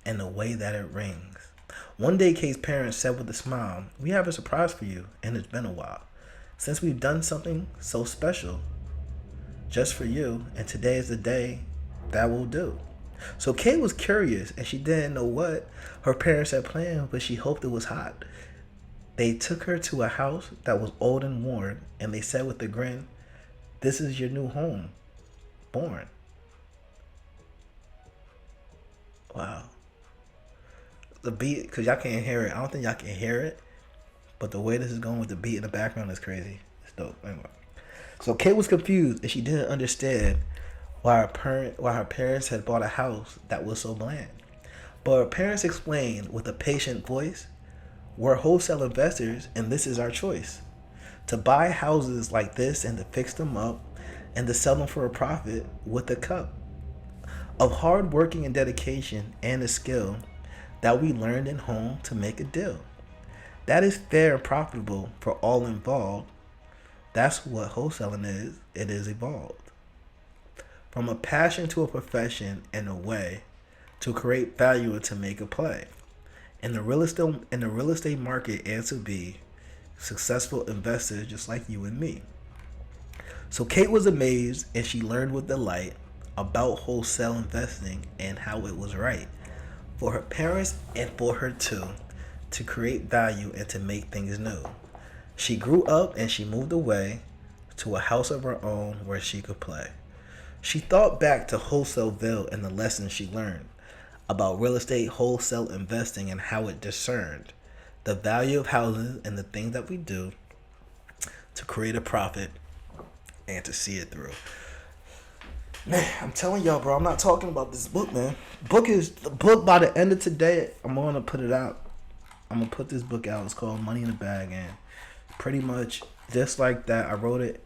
that it rings. One day, Kate's parents said with a smile, "We have a surprise for you, and it's been a while since we've done something so special. just for you, and today is the day that will do. So Kay was curious, and she didn't know what her parents had planned, but she hoped it was hot. They took her to a house that was old and worn, and they said with a grin, "This is your new home, born." Wow. The beat, because y'all can't hear it. I don't think y'all can hear it, but the way this is going with the beat in the background is crazy. It's dope. Anyway. So Kate was confused, and she didn't understand why her parents had bought a house that was so bland. But her parents explained with a patient voice, "We're wholesale investors, and this is our choice. To buy houses like this and to fix them up and to sell them for a profit with a cup of hard working and dedication and a skill that we learned in home to make a deal. That is fair and profitable for all involved. That's what wholesaling is. It is evolved. From a passion to a profession and a way to create value and to make a play. In the real estate market and to be successful investors just like you and me." So Kate was amazed, and she learned with delight about wholesale investing and how it was right for her parents and for her too, to create value and to make things new. She grew up and she moved away to a house of her own where she could play. She thought back to Wholesaleville and the lessons she learned about real estate wholesale investing and how it discerned the value of houses and the things that we do to create a profit and to see it through. Man, I'm telling y'all, bro, I'm not talking about this book, man. The book by the end of today, I'm gonna put it out. I'm gonna put this book out. It's called Money in the Bag, and pretty much just like that, I wrote it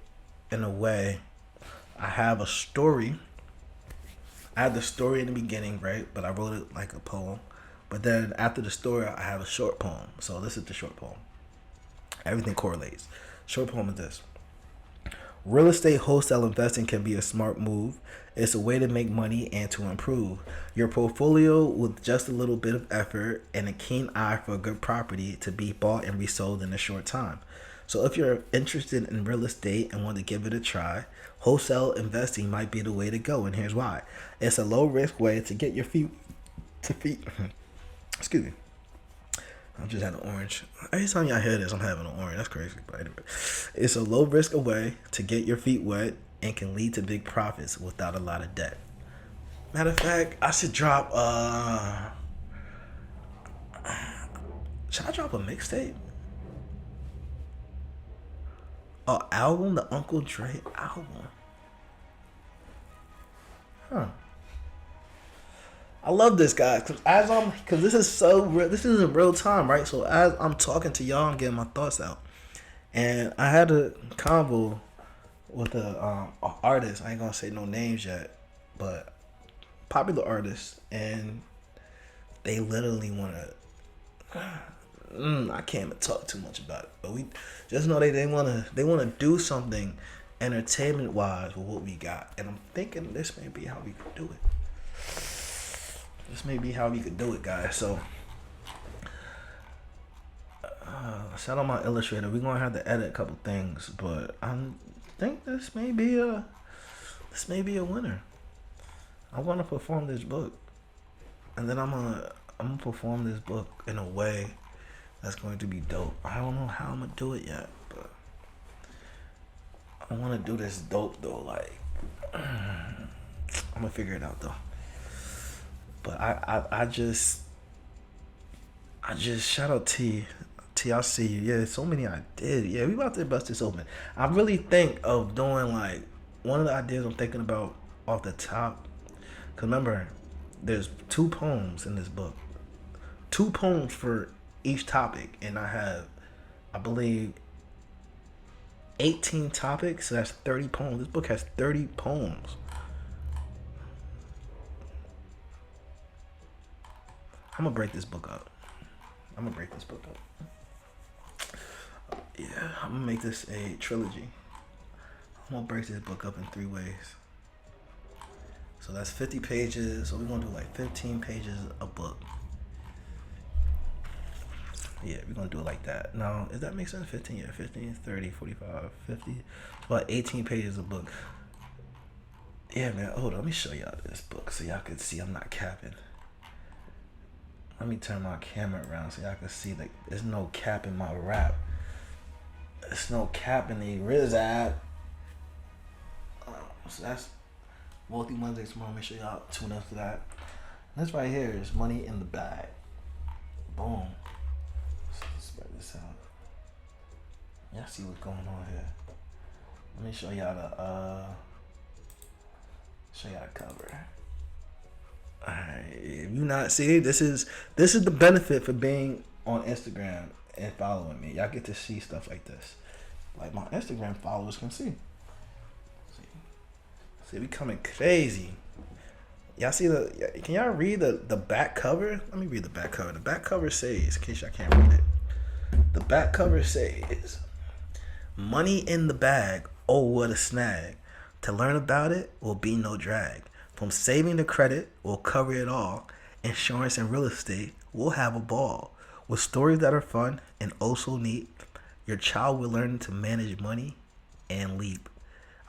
in a way. I have a story. I had the story in the beginning, right? But I wrote it like a poem. But then after the story, I have a short poem. So this is the short poem. Everything correlates. Short poem is this. Real estate wholesale investing can be a smart move. It's a way to make money and to improve your portfolio with just a little bit of effort and a keen eye for a good property to be bought and resold in a short time. So if you're interested in real estate and want to give it a try, wholesale investing might be the way to go, and here's why. It's a low risk way to get your feet excuse me. I just had an orange. Every time y'all hear this, I'm having an orange. That's crazy. But anyway, it's a low risk way to get your feet wet and can lead to big profits without a lot of debt. Matter of fact, I should drop. Should I drop a mixtape? An album, the Uncle Dre album. Huh. I love this guy because this is so real. This is in real time, right? So as I'm talking to y'all, I'm getting my thoughts out, and I had a convo with a artist. I ain't gonna say no names yet, but popular artist, and they literally wanna. I can't even talk too much about it, but we just know they wanna do something entertainment wise with what we got, and I'm thinking this may be how we could do it. This may be how we could do it, guys. So, shout out my illustrator. We're gonna have to edit a couple things, but I think this may be a winner. I want to perform this book, and then I'm gonna perform this book in a way that's going to be dope. I don't know how I'm gonna do it yet, but I want to do this dope though. Like, I'm gonna figure it out though. But I just shout out T, I see you. Yeah, so many ideas. Yeah, we about to bust this open. I really think of doing like one of the ideas I'm thinking about off the top. Cause remember, there's 2 poems in this book, 2 poems for each topic, and I believe 18 topics. So that's 30 poems. This book has 30 poems. I'm gonna break this book up. Yeah, I'm gonna make this a trilogy. I'm gonna break this book up in 3 ways. So that's 50 pages. So we're gonna do like 15 pages a book. Yeah, we're gonna do it like that. Now, does that make sense? 15, yeah, 15, 30, 45, 50. It's about 18 pages a book. Yeah, man. Hold on, let me show y'all this book so y'all can see I'm not capping. Let me turn my camera around so y'all can see like there's no cap in my rap. There's no cap in the Rizab. So that's Wealthy Monday tomorrow. Make sure y'all tune up to that. This right here is Money in the Bag. Boom. Let's spread this out. Y'all see what's going on here. Let me show y'all the cover. Alright, if you not see, this is the benefit for being on Instagram and following me. Y'all get to see stuff like this. Like my Instagram followers can see. See, we coming crazy. Y'all see can y'all read the back cover? Let me read the back cover. The back cover says, in case y'all can't read it. The back cover says, money in the bag, oh what a snag. To learn about it will be no drag. From saving to credit, we'll cover it all. Insurance and real estate, we'll have a ball. With stories that are fun and oh so neat, your child will learn to manage money and leap.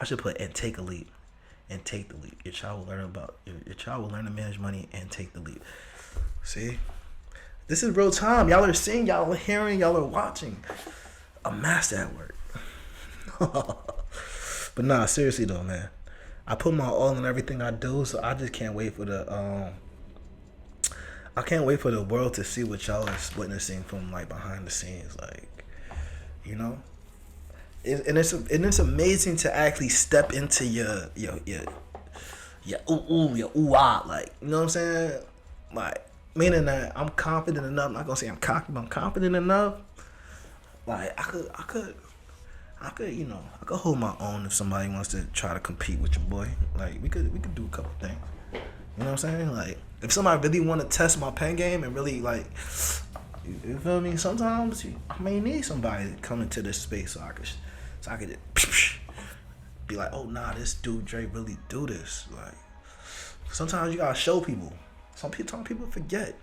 I should put and take a leap. And take the leap. Your child will learn to manage money and take the leap. See? This is real time. Y'all are seeing, y'all are hearing, y'all are watching. A master at work. But nah, seriously though, man. I put my all in everything I do, so I just can't wait for the world to see what y'all are witnessing from like behind the scenes, like, you know. It's amazing to actually step into your like, you know what I'm saying, like, meaning that I'm confident enough. I'm not gonna say I'm cocky, but I'm confident enough. Like I could hold my own if somebody wants to try to compete with your boy. Like we could do a couple things. You know what I'm saying? Like if somebody really want to test my pen game and really like, you feel me? Sometimes I may need somebody to come into this space so I could just be like, oh nah, this dude Dre really do this. Like sometimes you gotta show people. Some people forget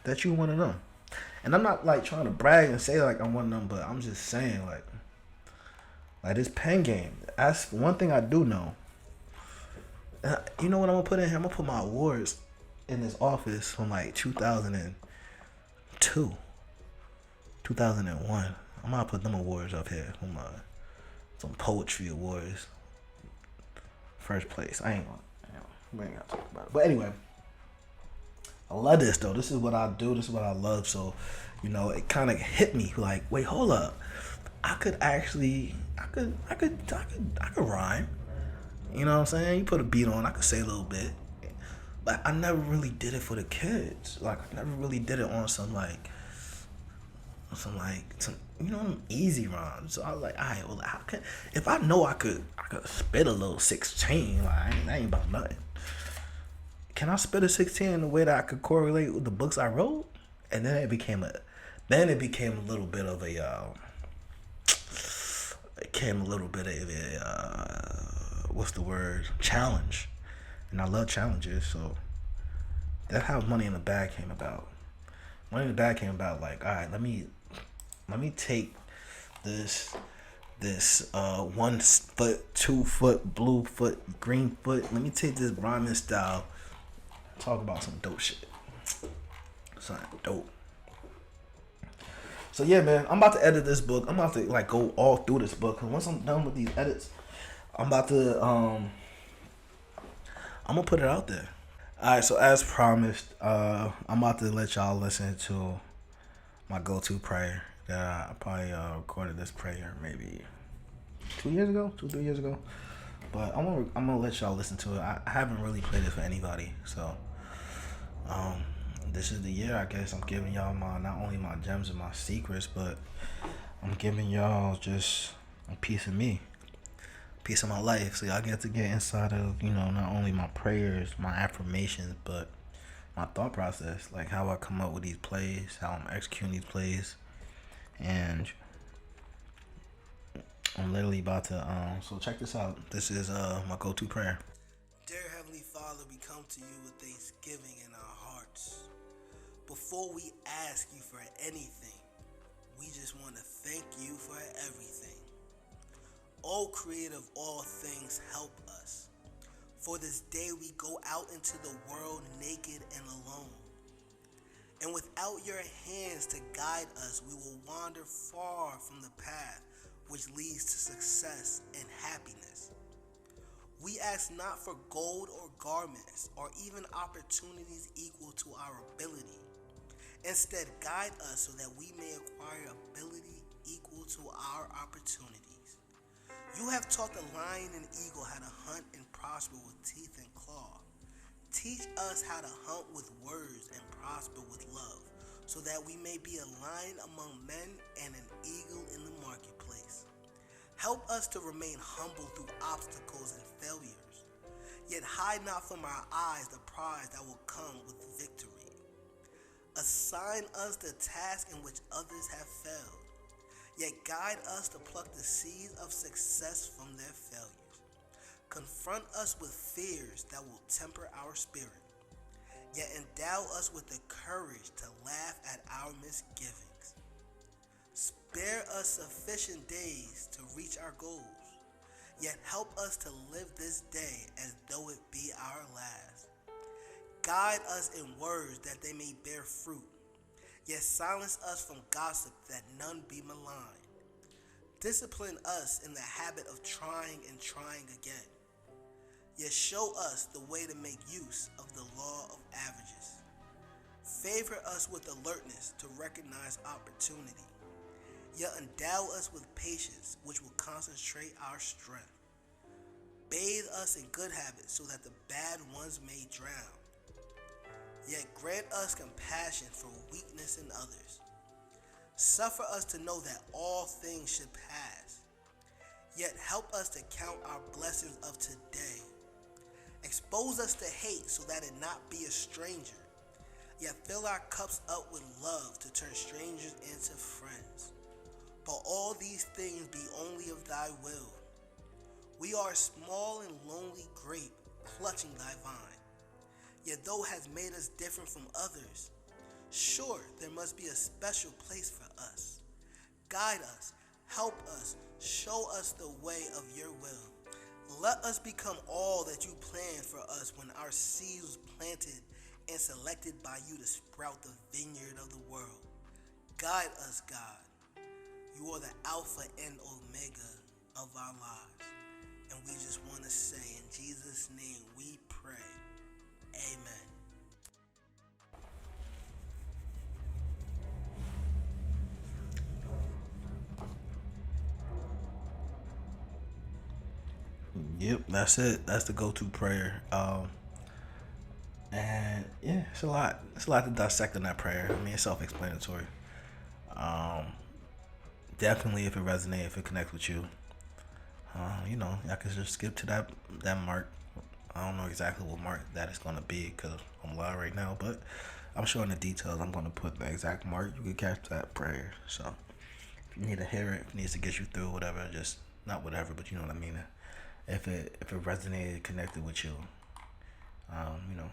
that you one of them. And I'm not like trying to brag and say like I'm one of them, but I'm just saying like this pen game. That's one thing I do know. You know what I'm gonna put in here? I'm gonna put my awards in this office from like 2002, 2001. I'm gonna put them awards up here. Some poetry awards. First place. We ain't gonna talk about it. But anyway, I love this though. This is what I do. This is what I love. So, you know, it kind of hit me like, wait, hold up. I could rhyme. You know what I'm saying? You put a beat on, I could say a little bit. But I never really did it for the kids. Like I never really did it on some you know, easy rhymes. So I was like, alright, well, if I know I could spit a little 16, like that ain't about nothing. Can I spit a 16 in a way that I could correlate with the books I wrote? And then it became a little bit of a what's the word? Challenge. And I love challenges, so that's how Money in the Bag came about. Money in the Bag came about like, all right, let me take this 1 foot, 2 foot, blue foot, green foot. Let me take this rhyming style, talk about some dope shit. Something dope. So yeah, man, I'm about to edit this book. I'm about to like go all through this book. Cause once I'm done with these edits, I'm about to I'm gonna put it out there. Alright, so as promised, I'm about to let y'all listen to my go-to prayer that I probably recorded this prayer maybe 3 years ago. But I'm gonna let y'all listen to it. I haven't really played it for anybody, so this is the year, I guess. I'm giving y'all not only my gems and my secrets, but I'm giving y'all just a piece of me, a piece of my life. So y'all get inside of, you know, not only my prayers, my affirmations, but my thought process, like how I come up with these plays, how I'm executing these plays. And I'm literally about to, so check this out. This is my go-to prayer. Dear Heavenly Father, we come to you with thanksgiving in our hearts. Before we ask you for anything, we just want to thank you for everything. O Creator of all things, help us. For this day we go out into the world naked and alone. And without your hands to guide us, we will wander far from the path which leads to success and happiness. We ask not for gold or garments or even opportunities equal to our ability. Instead, guide us so that we may acquire ability equal to our opportunities. You have taught the lion and eagle how to hunt and prosper with teeth and claw. Teach us how to hunt with words and prosper with love, so that we may be a lion among men and an eagle in the marketplace. Help us to remain humble through obstacles and failures, yet hide not from our eyes the prize that will come with victory. Assign us the task in which others have failed, yet guide us to pluck the seeds of success from their failures. Confront us with fears that will temper our spirit, yet endow us with the courage to laugh at our misgivings. Spare us sufficient days to reach our goals, yet help us to live this day as though it be our last. Guide us in words that they may bear fruit, yet silence us from gossip that none be maligned. Discipline us in the habit of trying and trying again, yet show us the way to make use of the law of averages. Favor us with alertness to recognize opportunity, yet endow us with patience which will concentrate our strength. Bathe us in good habits so that the bad ones may drown, yet grant us compassion for weakness in others. Suffer us to know that all things should pass, yet help us to count our blessings of today. Expose us to hate so that it not be a stranger, yet fill our cups up with love to turn strangers into friends. But all these things be only of thy will. We are a small and lonely grape clutching thy vine, yet thou hast made us different from others. Sure, there must be a special place for us. Guide us, help us, show us the way of your will. Let us become all that you planned for us when our seed was planted and selected by you to sprout the vineyard of the world. Guide us, God. You are the Alpha and Omega of our lives. And we just want to say, in Jesus' name we pray. Amen. Yep, that's it. That's the go-to prayer. And yeah, it's a lot. It's a lot to dissect in that prayer. I mean, it's self-explanatory. Um, Definitely, if it resonates, if it connects with you, I could just skip to that mark. I don't know exactly what mark that is gonna be because I'm live right now, but I'm sure in the details I'm gonna put the exact mark. You can catch that prayer. So if you need to hear it, if it needs to get you through whatever, just not whatever, but you know what I mean. If it resonated, connected with you, you know,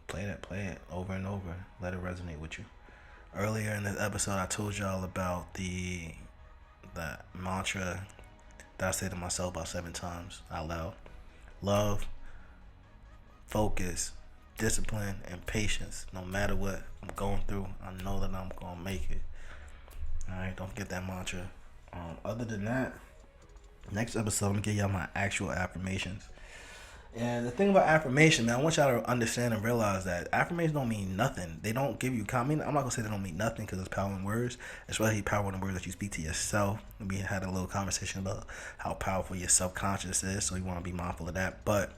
play it over and over. Let it resonate with you. Earlier in this episode, I told y'all about the mantra that I say to myself about 7 times out loud. Love, focus, discipline, and patience. No matter what I'm going through, I know that I'm gonna make it. Alright, don't forget that mantra. Other than that, next episode I'm gonna give y'all my actual affirmations. And the thing about affirmation, man, I want y'all to understand and realize that affirmations don't mean nothing. They don't give you comment. I'm not gonna say they don't mean nothing because it's power in words. It's really power in the words that you speak to yourself. We had a little conversation about how powerful your subconscious is, so you want to be mindful of that. But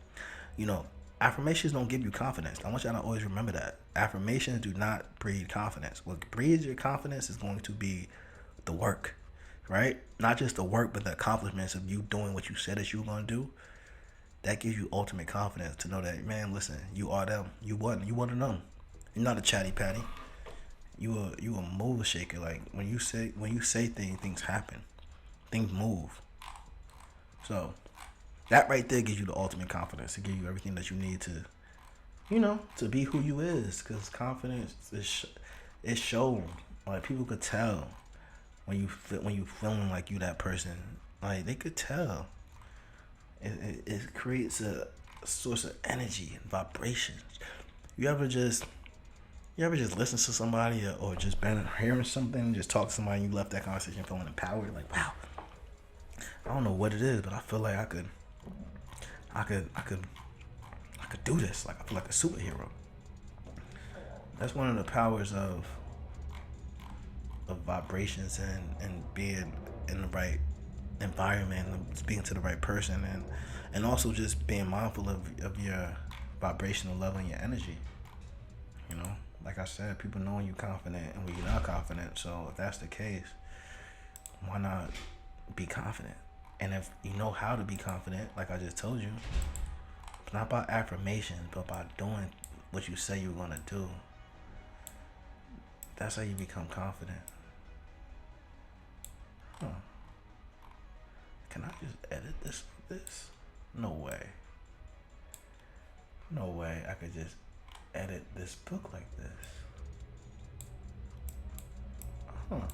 affirmations don't give you confidence. I want y'all to always remember that affirmations do not breed confidence. What breeds your confidence is going to be the work, right? Not just the work, but the accomplishments of you doing what you said that you were gonna do. That gives you ultimate confidence to know that, man, listen, you are them. You one of them. You're not a chatty patty. You a move shaker. Like when you say things happen. Things move. So that right there gives you the ultimate confidence. It gives you everything that you need to be who you is. Because confidence is shown. Like people could tell when you feeling like you that person. Like they could tell. It creates source of energy and vibrations. You ever just you ever just listen to somebody or just been hearing something, just talk to somebody, and you left that conversation feeling empowered, like wow. I don't know what it is, but I feel like I could do this. Like I feel like a superhero. That's one of the powers of vibrations and being in the right environment and speaking to the right person and also just being mindful of your vibrational level and your energy. You know, like I said, people know when you're confident and when you're not confident. So if that's the case, why not be confident? And if you know how to be confident, like I just told you, it's not about affirmations, but about doing what you say you're gonna do. That's how you become confident. Huh. Can I just edit this like this? No way. No way I could just edit this book like this. Huh.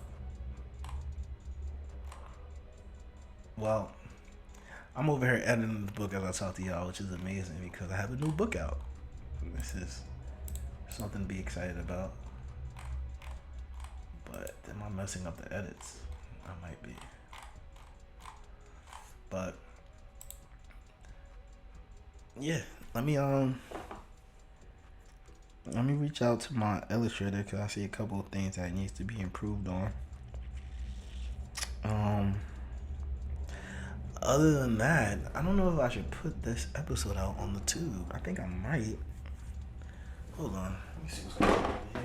Well, I'm over here editing the book as I talk to y'all, which is amazing because I have a new book out. This is something to be excited about. But am I messing up the edits? I might be. But yeah, let me reach out to my illustrator because I see a couple of things that needs to be improved on. Other than that, I don't know if I should put this episode out on the tube. I think I might. Hold on. Let me see what's going on here.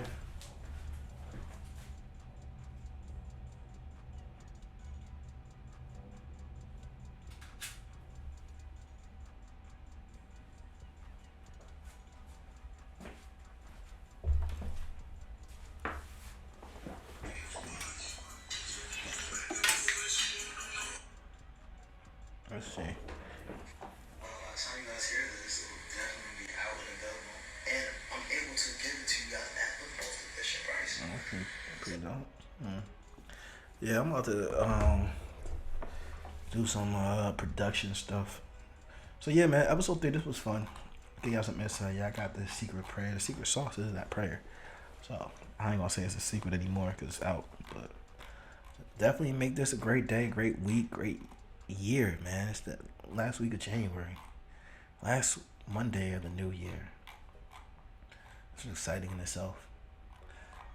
Let's see. How you guys hear this, it will definitely be out and available. And I'm able to give it to you guys at the most efficient price. Okay, pretty dope. Yeah, I'm about to do some production stuff. So yeah, man, episode 3, this was fun. Give y'all some insight. Yeah, I got the secret prayer. The secret sauce is that prayer. So I ain't gonna say it's a secret anymore because it's out. But definitely make this a great day, great week, great year, man. It's the last week of January. Last Monday of the new year. It's exciting in itself.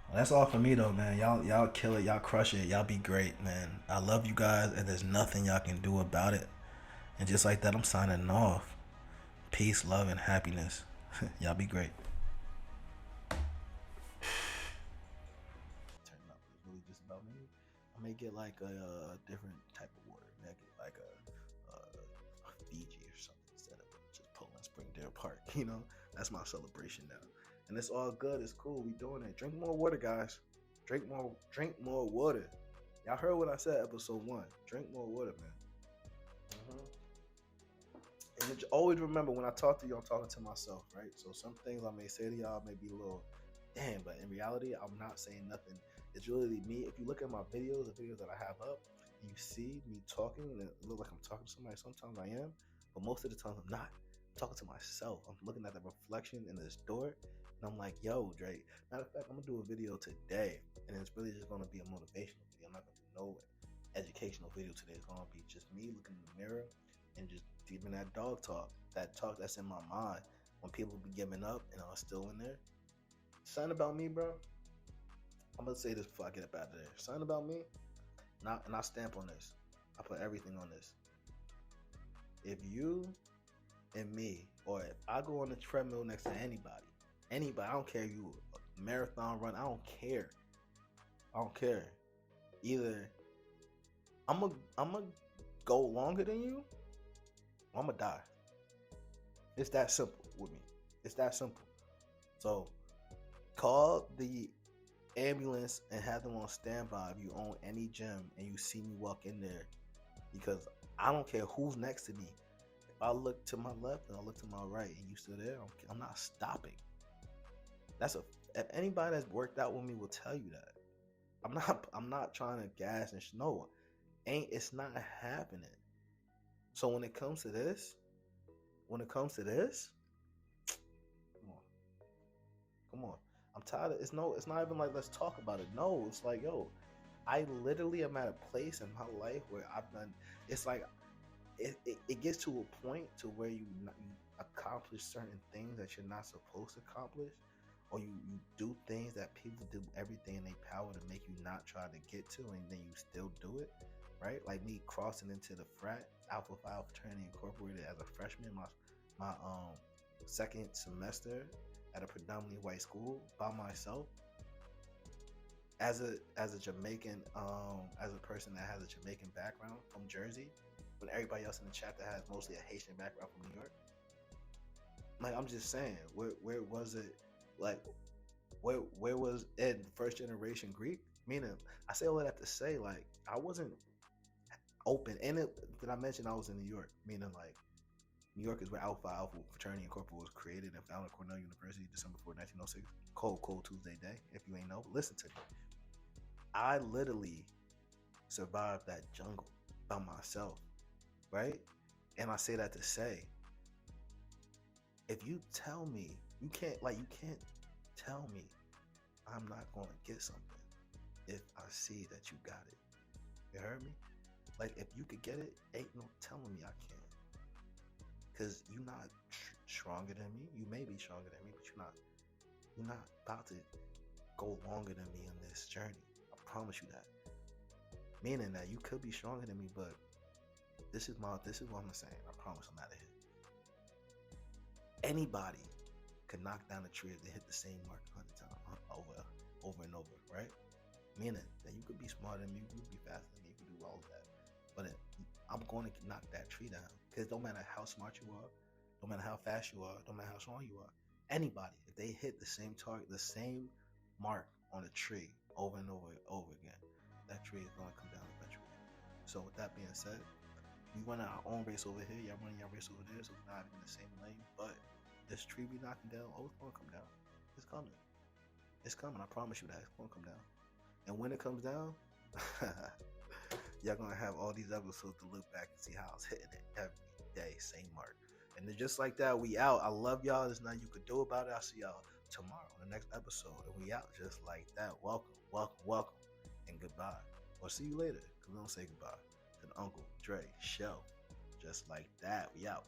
Well, that's all for me though, man. Y'all kill it, y'all crush it, y'all be great, man. I love you guys and there's nothing y'all can do about it. And just like that, I'm signing off. Peace, love, and happiness. Y'all be great. Turn up. It's really just about me. I may get like a different type of water. Maybe I get like a Fiji or something instead of just Poland Springdale Park. You know, that's my celebration now. And it's all good. It's cool. We doing it. Drink more water, guys. Drink more water. Y'all heard what I said, episode 1. Drink more water, man. And always remember when I talk to you, I'm talking to myself, right? So some things I may say to y'all may be a little, damn, but in reality, I'm not saying nothing. It's really me. If you look at my videos, the videos that I have up, and you see me talking, and it looks like I'm talking to somebody. Sometimes I am, but most of the time I'm not. I'm talking to myself. I'm looking at the reflection in this door, and I'm like, yo, Drake. Matter of fact, I'm gonna do a video today, and it's really just gonna be a motivational video. I'm not gonna do no educational video today. It's gonna be just me looking in the mirror and just giving that dog talk, that talk that's in my mind when people be giving up and I'm still in there. Something about me, bro. I'm gonna say this before I get up out of there. Something about me, and I stamp on this. I put everything on this. If you and me, or if I go on the treadmill next to anybody, I don't care if you a marathon run, I don't care. Either I'm gonna go longer than you, I'm gonna die. It's that simple with me. It's that simple. So call the ambulance and have them on standby if you own any gym and you see me walk in there, because I don't care who's next to me. If I look to my left and I look to my right and you still there, I'm not stopping. If anybody that's worked out with me will tell you that. I'm not trying to gas and snow. It's not happening. So when it comes to this, when it comes to this, come on. Come on. I'm tired of it's not even like let's talk about it. No, it's like, yo, I literally am at a place in my life where I've done it's like it gets to a point to where you accomplish certain things that you're not supposed to accomplish, or you do things that people do everything in their power to make you not try to get to, and then you still do it, right? Like me crossing into the frat Alpha Phi Fraternity Incorporated as a freshman, my second semester at a predominantly white school by myself. As a Jamaican, as a person that has a Jamaican background from Jersey, when everybody else in the chapter has mostly a Haitian background from New York. Like, I'm just saying, where was it? Like, where was Ed first generation Greek? Meaning, I say all that to say, like, I wasn't open. And did I mention I was in New York? Meaning, like, New York is where Alpha Alpha Fraternity Incorporated was created and founded at Cornell University December 4, 1906. Cold Tuesday day. If you ain't know, listen to me. I literally survived that jungle by myself, right? And I say that to say, if you tell me you can't tell me I'm not going to get something if I see that you got it. You heard me? Like, if you could get it, ain't no telling me I can't. Because you're not stronger than me. You may be stronger than me, but you're not about to go longer than me on this journey. I promise you that. Meaning that you could be stronger than me, but this is what I'm saying. I promise I'm out of here. Anybody could knock down a tree if they hit the same mark 100 times over and over, right? Meaning that you could be smarter than me, you could be faster than me, you could do all of that. But I'm going to knock that tree down. Because no matter how smart you are, no matter how fast you are, no matter how strong you are, anybody, if they hit the same target, the same mark on a tree over and over again, that tree is going to come down eventually. So with that being said, we run our own race over here, y'all running your race over there, so we're not in the same lane. But this tree we knocking down, it's going to come down. It's coming. It's coming. I promise you that. It's going to come down. And when it comes down, y'all going to have all these episodes to look back and see how I was hitting it every day, same mark. And then just like that, we out. I love y'all. There's nothing you could do about it. I'll see y'all tomorrow on the next episode. And we out just like that. Welcome, and goodbye. Or see you later, because we don't say goodbye to the Uncle Dre show. Just like that, we out.